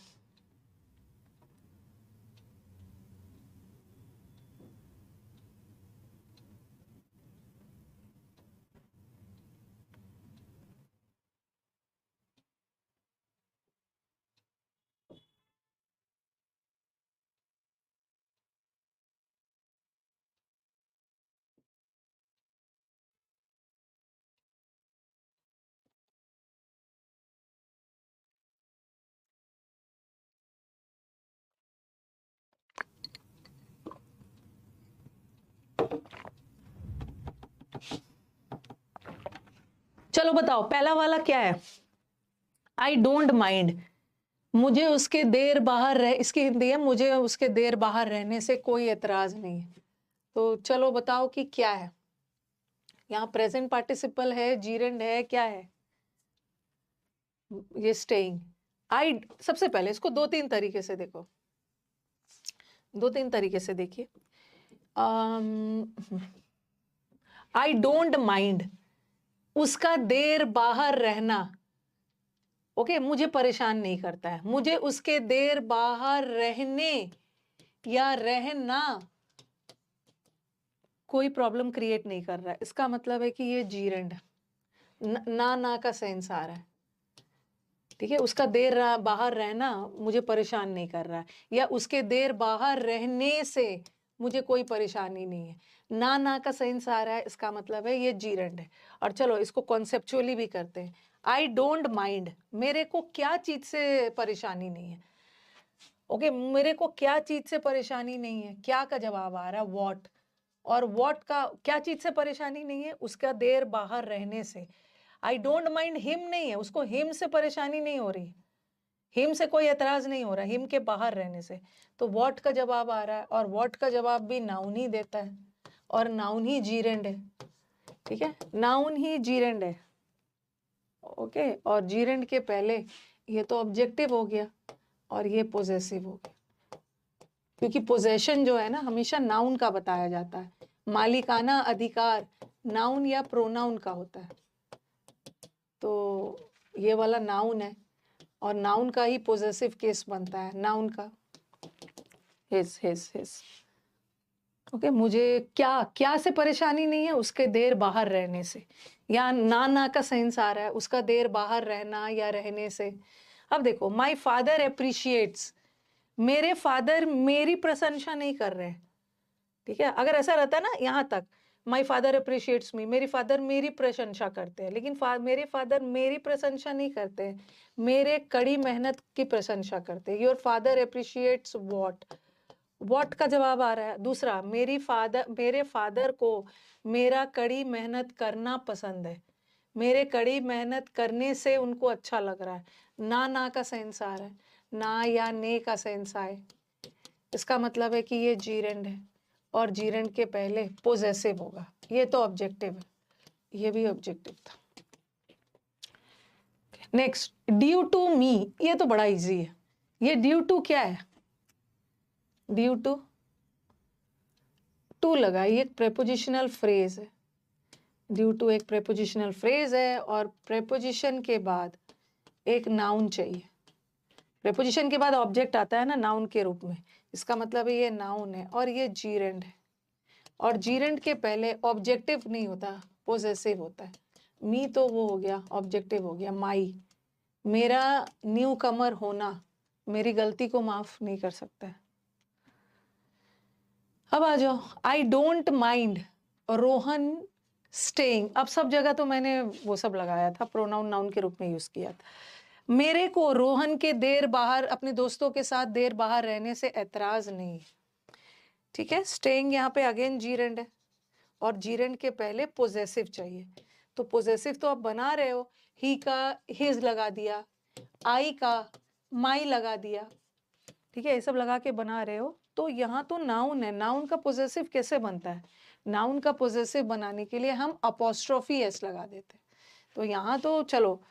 चलो बताओ पहला वाला क्या है? आई डोंट माइंड, मुझे उसके देर बाहर रह, इसकी हिंदी है मुझे उसके देर बाहर रहने से कोई एतराज नहीं है। तो चलो बताओ कि क्या है? यहाँ प्रेजेंट पार्टिसिपल है, जीरेंड है, क्या है? ये स्टेइंग। आई, सबसे पहले इसको दो तीन तरीके से देखो, दो तीन तरीके से देखिए। आई डोंट माइंड, उसका देर बाहर रहना, ओके, मुझे परेशान नहीं करता है। मुझे उसके देर बाहर रहने या रहना कोई प्रॉब्लम क्रिएट नहीं कर रहा है। इसका मतलब है कि ये जीरेंड ना का सेंस आ रहा है, ठीक है। उसका देर बाहर रहना मुझे परेशान नहीं कर रहा है, या उसके देर बाहर रहने से मुझे कोई परेशानी नहीं है। ना का सेंस आ रहा है, इसका मतलब है ये जीरेंड है। और चलो इसको कॉन्सेप्चुअली भी करते हैं। आई डोंट माइंड, मेरे को क्या चीज से परेशानी नहीं है, ओके, मेरे को क्या चीज से परेशानी नहीं है। क्या का जवाब आ रहा है वॉट, और वॉट का क्या चीज से परेशानी नहीं है, उसका देर बाहर रहने से। आई डोंट माइंड हिम नहीं है, उसको हिम से परेशानी नहीं हो रही, हिम से कोई एतराज नहीं हो रहा, हिम के बाहर रहने से। तो वॉट का जवाब आ रहा है, और वॉट का जवाब भी नाउन ही देता है, और नाउन ही जीरेंड है, ठीक है, नाउन ही जीरेंड है, ओके। और जीरेंड के पहले ये तो ऑब्जेक्टिव हो गया और ये पोजेसिव हो गया, क्योंकि पोजेशन जो है ना हमेशा नाउन का बताया जाता है। मालिकाना अधिकार नाउन या प्रोनाउन का होता है, तो ये वाला नाउन है और नाउन का ही पोजेसिव केस बनता है, नाउन का हिज। ओके, मुझे क्या से परेशानी नहीं है, उसके देर बाहर रहने से, या ना का सेंस आ रहा है, उसका देर बाहर रहना या रहने से। अब देखो, माई फादर अप्रिशिएट्स, मेरे फादर मेरी प्रशंसा नहीं कर रहे हैं, ठीक है। अगर ऐसा रहता ना यहाँ तक, माई फादर अप्रिशिएट्स मी, मेरी फादर मेरी प्रशंसा करते हैं, लेकिन मेरे फादर मेरी प्रशंसा नहीं करते हैं, मेरे कड़ी मेहनत की प्रशंसा करते हैं। योर फादर अप्रिशिएट्स वॉट का जवाब आ रहा है दूसरा, मेरे फादर को मेरा कड़ी मेहनत करना पसंद है, मेरे कड़ी मेहनत करने से उनको अच्छा लग रहा है। ना का सेंस आ रहा है, ना या ने का सेंस आए, इसका मतलब है कि ये जीरेंड है, और जीरेंड के पहले पोजेसिव होगा। ये तो ऑब्जेक्टिव है, ये भी ऑब्जेक्टिव था। नेक्स्ट, ड्यू टू मी, ये तो बड़ा इजी है। ये ड्यू टू क्या है? ड्यू टू लगा, ये एक प्रेपोजिशनल फ्रेज है। ड्यू टू एक प्रेपोजिशनल फ्रेज है और प्रेपोजिशन के बाद एक नाउन चाहिए। प्रेपोजिशन के बाद ऑब्जेक्ट आता है ना नाउन के रूप में, इसका मतलब है ये नाउन है और ये जीरेंड है। और जीरेंड के पहले ऑब्जेक्टिव नहीं होता, पोजेसिव होता है। मी तो वो हो गया, ऑब्जेक्टिव हो गया। माई, मेरा न्यू कमर होना मेरी गलती को माफ नहीं कर सकता है। अब आ जाओ, I don't mind Rohan staying. अब सब जगह तो मैंने वो सब लगाया था, प्रोनाउन नाउन के रूप में यूज किया था। मेरे को रोहन के देर बाहर अपने दोस्तों के साथ देर बाहर रहने से ऐतराज नहीं। ठीक है, स्टेइंग यहाँ पे अगेन जीरेंड है और जीरेंड के पहले पोजेसिव चाहिए। तो पोजेसिव तो आप बना रहे हो, ही का हिज लगा दिया, आई का माई लगा दिया। ठीक है, ये सब लगा के बना रहे हो। तो यहाँ तो नाउन है, नाउन का पोजेसिव कैसे बनता है? नाउन का पोजेसिव बनाने के लिए हम अपोस्ट्रोफी एस लगा देते। तो यहाँ तो चलो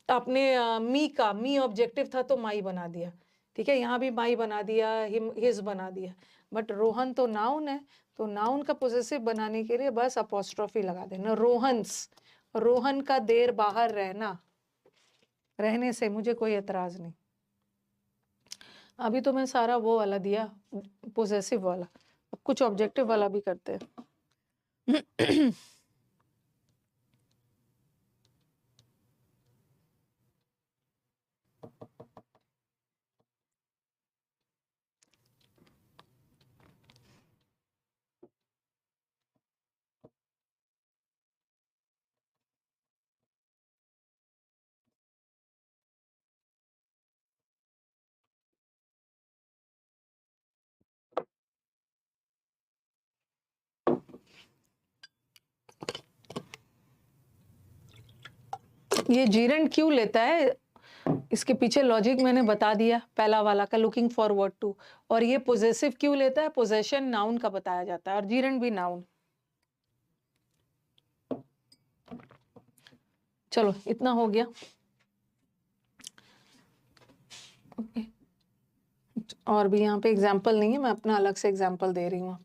आपने मी ऑब्जेक्टिव था तो माई बना दिया। ठीक है, यहाँ भी माई बना दिया, हिम हिज बना दिया। बट रोहन तो नाउन है, तो नाउन का पोजेसिव बनाने के लिए बस अपोस्ट्रोफी लगा देना। रोहन्स, रोहन का देर बाहर रहने से मुझे कोई एतराज नहीं। अभी तो मैं सारा वो वाला दिया, पोजेसिव वाला। अब कुछ ऑब्जेक्टिव वाला भी करते हैं। ये जीरेंड क्यों लेता है, इसके पीछे लॉजिक मैंने बता दिया, पहला वाला का लुकिंग फॉरवर्ड टू। और ये पोजेसिव क्यों लेता है, पोजेशन नाउन का बताया जाता है और जीरेंड भी नाउन। चलो इतना हो गया। ओके, और भी यहाँ पे एग्जाम्पल नहीं है, मैं अपना अलग से एग्जाम्पल दे रही हूँ।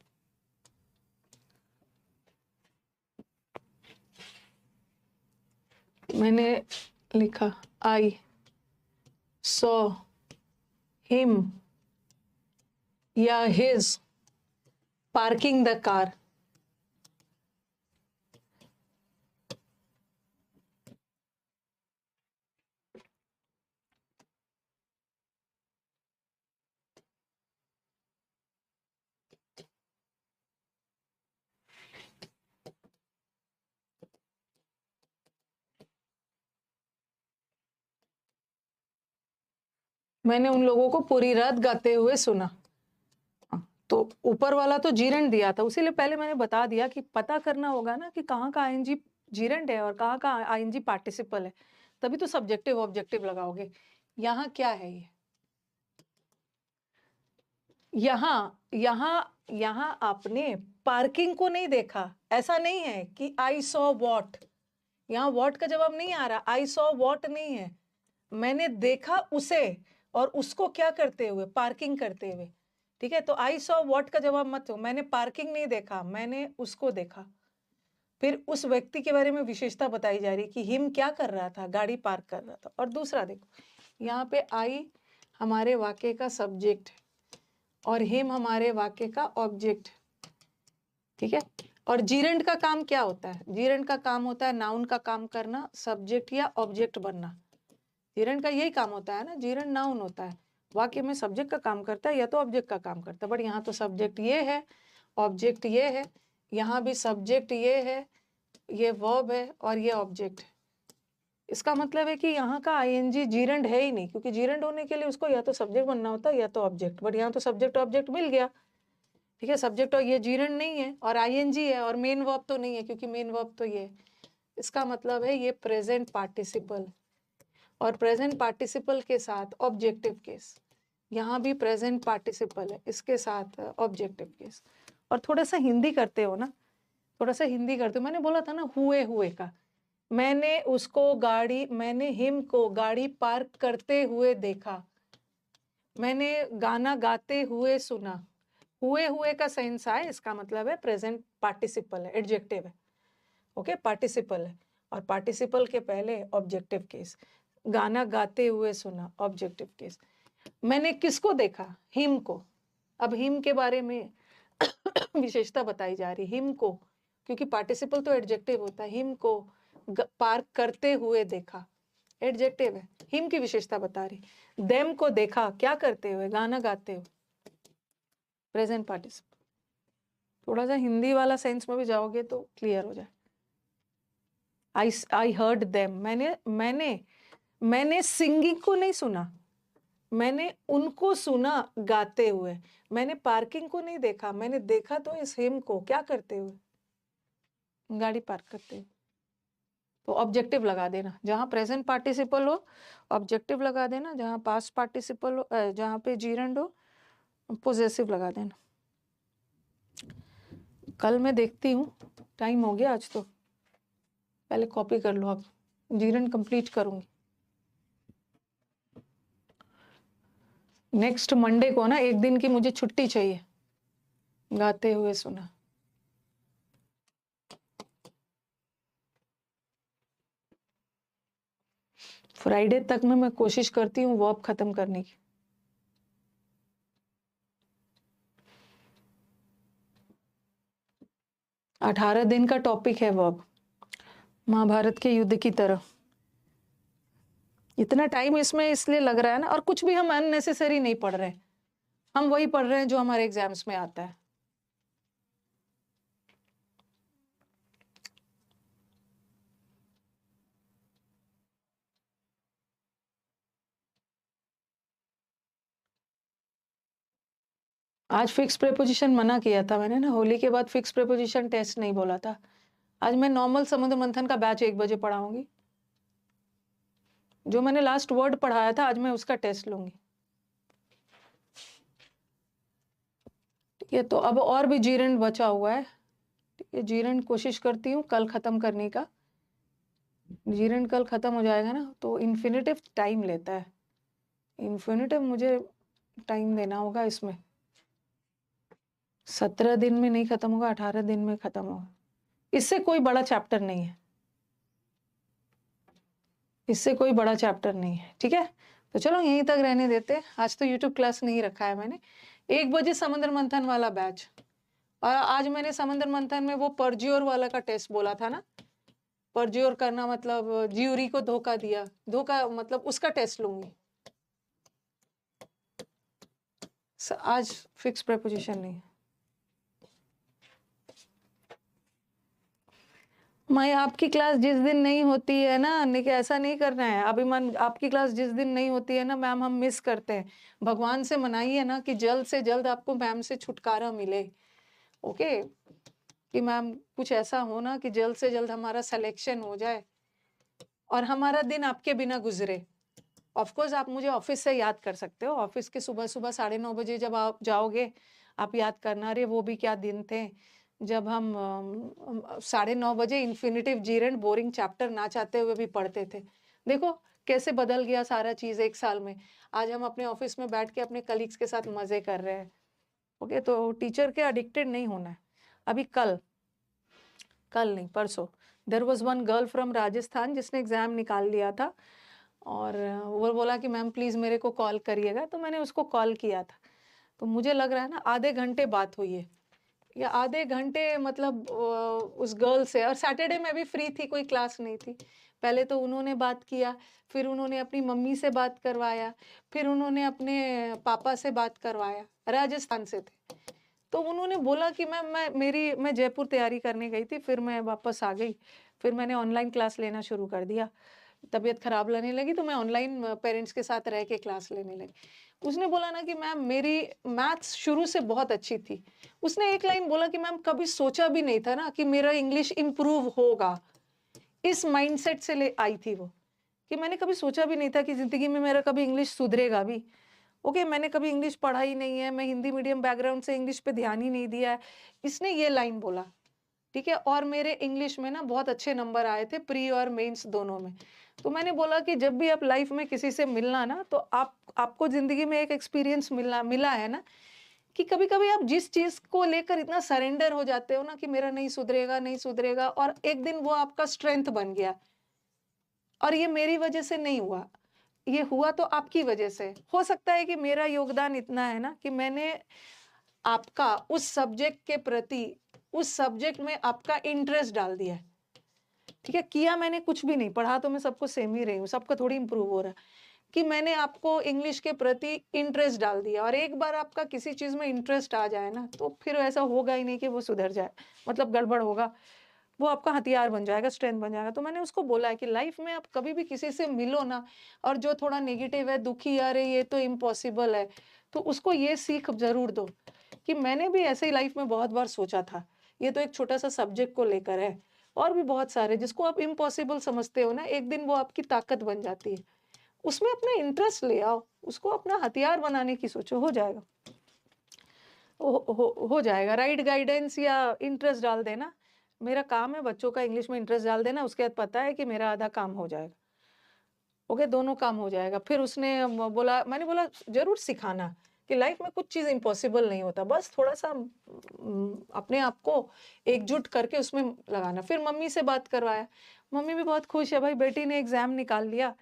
मैंने लिखा आई सॉ हिम या हिज पार्किंग द कार। मैंने उन लोगों को पूरी रात गाते हुए सुना। तो ऊपर वाला तो जीरेंड दिया था, उसीलिए पहले मैंने बता दिया कि पता करना होगा ना कि कहाँ का आईएनजी जीरेंड है और कहाँ का आईएनजी पार्टिसिपल है, तभी तो सब्जेक्टिव ऑब्जेक्टिव लगाओगे। यहाँ क्या है ये, यहाँ आपने पार्किंग को नहीं देखा। ऐसा नहीं है कि आई सॉ वॉट, यहाँ वॉट का जवाब नहीं आ रहा, आई सॉ वॉट नहीं है। मैंने देखा उसे और उसको क्या करते हुए, पार्किंग करते हुए। ठीक है, तो आई सॉ वॉट का जवाब मत हो, मैंने पार्किंग नहीं देखा, मैंने उसको देखा। फिर उस व्यक्ति के बारे में विशेषता बताई जा रही कि हिम क्या कर रहा था, गाड़ी पार्क कर रहा था। और दूसरा देखो, यहाँ पे आई हमारे वाक्य का सब्जेक्ट और हिम हमारे वाक्य का ऑब्जेक्ट। ठीक है, और जीरेंड का काम क्या होता है? जीरेंड का काम होता है नाउन का काम करना, सब्जेक्ट या ऑब्जेक्ट बनना। जीरेंड का यही काम होता है ना, जीरेंड नाउन होता है, वाक्य में सब्जेक्ट का काम करता है या तो ऑब्जेक्ट का काम करता है। बट यहाँ तो सब्जेक्ट ये है, ऑब्जेक्ट ये है, यहाँ भी सब्जेक्ट ये है, ये वर्ब है और ये ऑब्जेक्ट है। इसका मतलब है कि यहाँ का आईएनजी जीरेंड है ही नहीं, क्योंकि जीरेंड होने के लिए उसको या तो सब्जेक्ट बनना होता है या तो ऑब्जेक्ट। बट यहाँ तो सब्जेक्ट ऑब्जेक्ट मिल गया। ठीक है, सब्जेक्ट और ये जीरेंड नहीं है और आईएनजी है और मेन वर्ब तो नहीं है, क्योंकि मेन वर्ब तो ये। इसका मतलब है ये प्रेजेंट पार्टिसिपल और प्रेजेंट पार्टिसिपल के साथ ऑब्जेक्टिव केस। यहाँ भी प्रेजेंट पार्टिसिपल है, इसके साथ ऑब्जेक्टिव केस। और थोड़ा सा हिंदी करते हो ना थोड़ा सा हिंदी करते हो। मैंने बोला था ना हुए हुए का, मैंने हिम को गाड़ी पार्क करते हुए देखा, मैंने गाना गाते हुए सुना। हुए हुए का सेंस है, इसका मतलब है प्रेजेंट पार्टिसिपल है, एडजेक्टिव है। ओके, पार्टिसिपल है, और पार्टिसिपल के पहले ऑब्जेक्टिव केस। गाना गाते हुए सुना, ऑब्जेक्टिव केस। मैंने किसको देखा? हिम को। अब हिम के बारे में विशेषता बताई जा रही, हिम को, क्योंकि पार्टिसिपल तो एडजेक्टिव होता है। हिम को पार्क करते हुए देखा, एडजेक्टिव है, हिम की विशेषता बता रही। देम को देखा, क्या करते हुए? गाना गाते हुए, प्रेजेंट पार्टिसिपल। थोड़ा सा हिंदी वाला सेंस में भी जाओगे तो क्लियर हो जाए। आई हर्ड देम, मैंने सिंगिंग को नहीं सुना, मैंने उनको सुना गाते हुए। मैंने पार्किंग को नहीं देखा, मैंने देखा तो इस हिम को क्या करते हुए? गाड़ी पार्क करते हुए। तो ऑब्जेक्टिव लगा देना, जहां प्रेजेंट पार्टिसिपल हो ऑब्जेक्टिव लगा देना, जहां पास्ट पार्टिसिपल हो, जहां पे जीरंड हो पोजेसिव लगा देना। कल मैं देखती हूँ, टाइम हो गया आज तो, पहले कॉपी कर लो। अब जीरंड कंप्लीट करूंगी नेक्स्ट मंडे को ना, एक दिन की मुझे छुट्टी चाहिए। गाते हुए सुना, फ्राइडे तक में मैं कोशिश करती हूँ वर्ब खत्म करने की। अठारह दिन का टॉपिक है वर्ब, महाभारत के युद्ध की तरह। इतना टाइम इसमें इसलिए लग रहा है ना, और कुछ भी हम अननेसेसरी नहीं पढ़ रहे, हम वही पढ़ रहे हैं जो हमारे एग्जाम्स में आता है। आज फिक्स प्रेपोजिशन मना किया था मैंने ना, होली के बाद फिक्स प्रेपोजिशन टेस्ट नहीं बोला था। आज मैं नॉर्मल समुद्र मंथन का बैच 1 बजे पढ़ाऊंगी। जो मैंने लास्ट वर्ड पढ़ाया था आज मैं उसका टेस्ट लूंगी। ठीक है, तो अब और भी जीरंड बचा हुआ है। ठीक है, जीरंड कोशिश करती हूँ कल खत्म करने का। जीरंड कल खत्म हो जाएगा ना, तो इन्फिनेटिव टाइम लेता है, इन्फिनेटिव मुझे टाइम देना होगा इसमें। 17 दिन में नहीं खत्म होगा, 18 दिन में खत्म होगा। इससे कोई बड़ा चैप्टर नहीं है, इससे कोई बड़ा चैप्टर नहीं है। ठीक है, तो चलो यहीं तक रहने देते। आज तो यूट्यूब क्लास नहीं रखा है मैंने। 1 बजे समुद्र मंथन वाला बैच, और आज मैंने समुद्र मंथन में वो परज्योर वाला का टेस्ट बोला था ना, परज्योर करना मतलब ज्यूरी को धोखा दिया, धोखा मतलब उसका टेस्ट लूंगी। आज फिक्स प्रेपोजिशन नहीं है। मैं आपकी क्लास जिस दिन नहीं होती है ना, ऐसा नहीं करना है अभिमान, आपकी क्लास जिस दिन नहीं होती है ना मैम, हम मिस करते हैं। भगवान से मनाइए ना कि जल्द से जल्द आपको मैम से छुटकारा मिले। ओके, कि मैम कुछ ऐसा हो ना कि जल्द से जल्द हमारा सिलेक्शन हो जाए और हमारा दिन आपके बिना गुजरे। ऑफकोर्स आप मुझे ऑफिस से याद कर सकते हो, ऑफिस के सुबह सुबह 9:30 बजे जब आप जाओगे, आप याद करना, अरे वो भी क्या दिन थे जब हम 9:30 बजे इन्फिनिटिव जीरेंड बोरिंग चैप्टर ना चाहते हुए भी पढ़ते थे। देखो कैसे बदल गया सारा चीज 1 साल में। आज हम अपने ऑफिस में बैठ के अपने कलीग्स के साथ मजे कर रहे हैं। ओके, तो टीचर के एडिक्टेड नहीं होना है। अभी कल नहीं परसों, there was one girl from Rajasthan जिसने एग्जाम निकाल लिया था, और वो बोला कि मैम प्लीज मेरे को कॉल करिएगा, तो मैंने उसको कॉल किया था। तो मुझे लग रहा है ना आधे घंटे बात हुई है, या आधे घंटे मतलब उस गर्ल से। और सैटरडे में भी फ्री थी, कोई क्लास नहीं थी। पहले तो उन्होंने बात किया, फिर उन्होंने अपनी मम्मी से बात करवाया, फिर उन्होंने अपने पापा से बात करवाया, राजस्थान से थे। तो उन्होंने बोला कि मैं जयपुर तैयारी करने गई थी, फिर मैं वापस आ गई, फिर मैंने ऑनलाइन क्लास लेना शुरू कर दिया। तबीयत खराब लगने लगी तो मैं ऑनलाइन पेरेंट्स के साथ रह के क्लास लेने लगी। उसने बोला ना कि मैम मेरी मैथ्स शुरू से बहुत अच्छी थी। उसने एक लाइन बोला कि मैम कभी सोचा भी नहीं था ना कि मेरा इंग्लिश इम्प्रूव होगा। इस माइंडसेट से ले आई थी वो, कि मैंने कभी सोचा भी नहीं था कि जिंदगी में मेरा कभी इंग्लिश सुधरेगा भी। ओके, मैंने कभी इंग्लिश पढ़ा ही नहीं है, मैं हिंदी मीडियम बैकग्राउंड से इंग्लिश पे ध्यान ही नहीं दिया है। इसने ये लाइन बोला, ठीक है, और मेरे इंग्लिश में ना बहुत अच्छे नंबर आए थे प्री और मेंस दोनों में। तो मैंने बोला कि जब भी आप लाइफ में किसी से मिलना ना, तो आपको ज़िंदगी में एक एक्सपीरियंस मिला है ना, कि कभी-कभी आप जिस चीज़ को लेकर इतना सरेंडर हो जाते हो ना कि मेरा नहीं सुधरेगा, नहीं सुधरेगा, और एक दिन वो आपका स्ट्रेंथ बन गया। और ये मेरी वजह से नहीं हुआ, ये हुआ तो आपकी वजह से। हो सकता है कि मेरा योगदान इतना है ना कि मैंने आपका उस सब्जेक्ट के प्रति, उस सब्जेक्ट में आपका इंटरेस्ट डाल दिया है। ठीक है, किया मैंने कुछ भी नहीं, पढ़ा तो मैं सबको सेम ही रही हूँ, सबका थोड़ी इम्प्रूव हो रहा है, कि मैंने आपको इंग्लिश के प्रति इंटरेस्ट डाल दिया। और एक बार आपका किसी चीज़ में इंटरेस्ट आ जाए ना, तो फिर ऐसा होगा ही नहीं कि वो सुधर जाए, मतलब गड़बड़ होगा, वो आपका हथियार बन जाएगा, स्ट्रेंथ बन जाएगा। तो मैंने उसको बोला है कि लाइफ में आप कभी भी किसी से मिलो ना, और जो थोड़ा नेगेटिव है, दुखी, अरे ये तो इम्पॉसिबल है, तो उसको ये सीख ज़रूर दो कि मैंने भी ऐसे ही लाइफ में बहुत बार सोचा था, ये तो एक छोटा सा सब्जेक्ट को लेकर है, और भी बहुत सारे जिसको आप इम्पॉसिबल समझते हो ना, एक दिन वो आपकी ताकत बन जाती है। उसमें अपना इंटरेस्ट ले आओ, उसको अपना हथियार बनाने की सोचो, हो जाएगा। हो जाएगा। राइट गाइडेंस या इंटरेस्ट डाल देना, मेरा काम है बच्चों का इंग्लिश में इंटरेस्ट डाल देना, उसके बाद पता है कि मेरा आधा काम हो जाएगा। ओके, दोनों काम हो जाएगा। फिर उसने बोला, मैंने बोला ज़रूर सिखाना कि लाइफ में कुछ चीज़ इम्पॉसिबल नहीं होता, बस थोड़ा-सा अपने आप को एकजुट करके उसमें लगाना। फिर मम्मी से बात करवाया, मम्मी भी बहुत खुश है, भाई बेटी ने एग्ज़ाम निकाल लिया,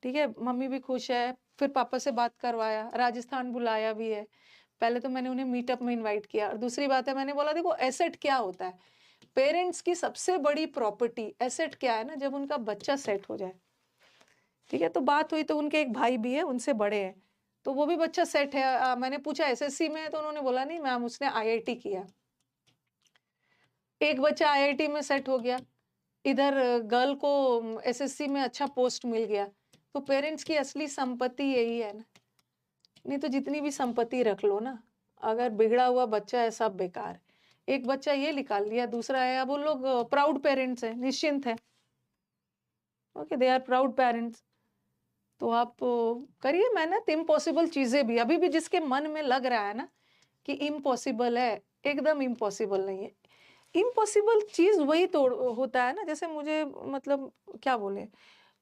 ठीक है, मम्मी भी खुश है। फिर पापा से बात करवाया, राजस्थान बुलाया भी है। पहले तो मैंने उन्हें मीटअप में इनवाइट किया, और दूसरी बात है, मैंने बोला देखो एसेट क्या होता है, पेरेंट्स की सबसे बड़ी प्रॉपर्टी एसेट क्या है ना, जब उनका बच्चा सेट हो जाए। ठीक है, तो बात हुई तो उनके एक भाई भी है, उनसे बड़े हैं, तो वो भी बच्चा सेट है। मैंने पूछा एसएससी में है, तो उन्होंने बोला नहीं मैम, उसने आईआईटी किया। एक बच्चा आईआईटी में सेट हो गया, इधर गर्ल को एसएससी में अच्छा पोस्ट मिल गया। तो पेरेंट्स की असली संपत्ति यही है ना, नहीं तो जितनी भी संपत्ति रख लो ना, अगर बिगड़ा हुआ बच्चा है सब बेकार है। एक बच्चा ये निकाल लिया, दूसरा है, अब वो लोग प्राउड पेरेंट्स हैं, निश्चिंत है। Okay, they are proud parents. तो आप करिए मेहनत, इम्पॉसिबल चीजें भी, अभी भी जिसके मन में लग रहा है ना कि इम्पॉसिबल है, एकदम इम्पॉसिबल नहीं है। इम्पॉसिबल चीज वही तोड़ होता है ना, जैसे मुझे, मतलब क्या बोले,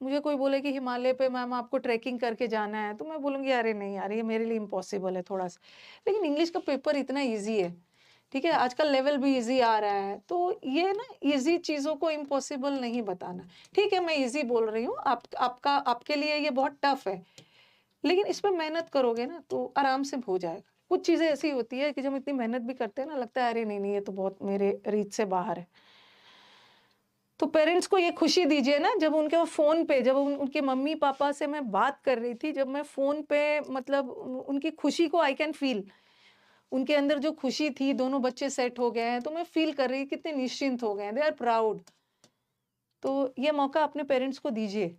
मुझे कोई बोले कि हिमालय पे मैम आपको ट्रैकिंग करके जाना है, तो मैं बोलूँगी अरे नहीं यार, ये मेरे लिए इम्पॉसिबल है थोड़ा-सा। लेकिन इंग्लिश का पेपर इतना ईज़ी है, ठीक है? आजकल लेवल भी ईज़ी आ रहा है, तो ये ना ईज़ी चीज़ों को इम्पॉसिबल नहीं बताना। ठीक है, मैं ईज़ी बोल रही हूँ, आपके लिए ये बहुत टफ है, लेकिन इसमें मेहनत करोगे ना तो आराम से हो जाएगा। कुछ चीज़ें ऐसी होती है कि जब हम इतनी मेहनत भी करते हैं ना, लगता है अरे नहीं, नहीं ये तो बहुत मेरे रीच से बाहर है। तो पेरेंट्स को ये खुशी दीजिए ना, जब उनके वो फ़ोन पे, जब उनके मम्मी-पापा से मैं बात कर रही थी, जब मैं फ़ोन पे, मतलब उनकी खुशी को आई कैन फ़ील। उनके अंदर जो खुशी थी, दोनों बच्चे सेट हो गए हैं, तो मैं फ़ील कर रही कितने निश्चिंत हो गए हैं, दे आर प्राउड। तो ये मौका अपने पेरेंट्स को दीजिए।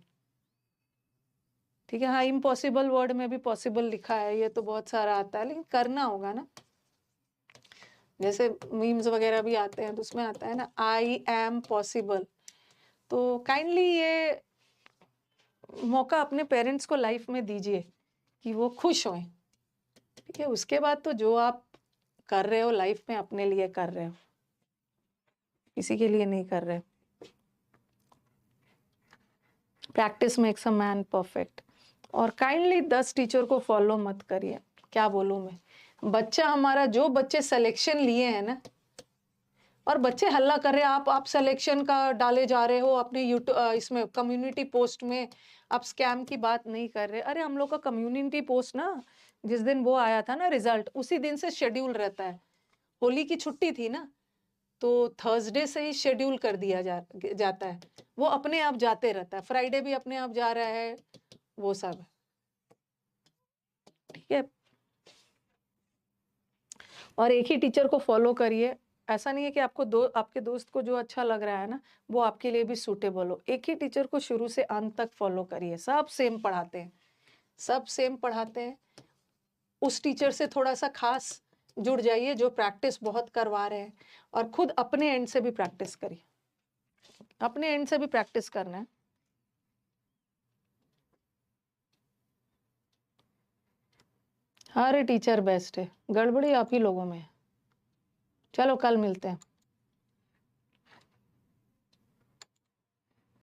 ठीक है, हाँ, इम्पॉसिबल वर्ड में भी पॉसिबल लिखा है, ये तो बहुत सारा आता है, लेकिन करना होगा ना। जैसे मीम्स वगैरह भी आते हैं, तो उसमें आता है ना, आई एम पॉसिबल। तो काइंडली ये मौका अपने पेरेंट्स को लाइफ में दीजिए कि वो खुश हों। ठीक है, उसके बाद तो जो आप कर रहे हो लाइफ में, अपने लिए कर रहे हो, किसी के लिए नहीं कर रहे। Practice makes a man perfect. और काइंडली 10 टीचर को फॉलो मत करिए। क्या बोलूं मैं, बच्चा हमारा, जो बच्चे सिलेक्शन लिए हैं ना, और बच्चे हल्ला कर रहे हैं, आप सिलेक्शन का डाले जा रहे हो अपने यूट्यूब, इसमें कम्युनिटी पोस्ट में, आप स्कैम की बात नहीं कर रहे। अरे हम लोग का कम्युनिटी पोस्ट ना, जिस दिन वो आया था ना रिजल्ट, उसी दिन से शेड्यूल रहता है। होली की छुट्टी थी ना, तो थर्सडे से ही शेड्यूल कर दिया जाता है। वो अपने आप जाते रहता है, फ्राइडे भी अपने आप जा रहा है, वो सब है। ठीक है, और एक ही टीचर को फॉलो करिए। ऐसा नहीं है कि आपके दोस्त को जो अच्छा लग रहा है ना, वो आपके लिए भी सूटेबल हो। एक ही टीचर को शुरू से अंत तक फॉलो करिए, सब सेम पढ़ाते हैं, सब सेम पढ़ाते हैं। उस टीचर से थोड़ा सा खास जुड़ जाइए जो प्रैक्टिस बहुत करवा रहे हैं, और खुद अपने एंड से भी प्रैक्टिस करिए, अपने एंड से भी प्रैक्टिस करना है। हर टीचर बेस्ट है, गड़बड़ी आप ही लोगों में है। चलो कल मिलते हैं।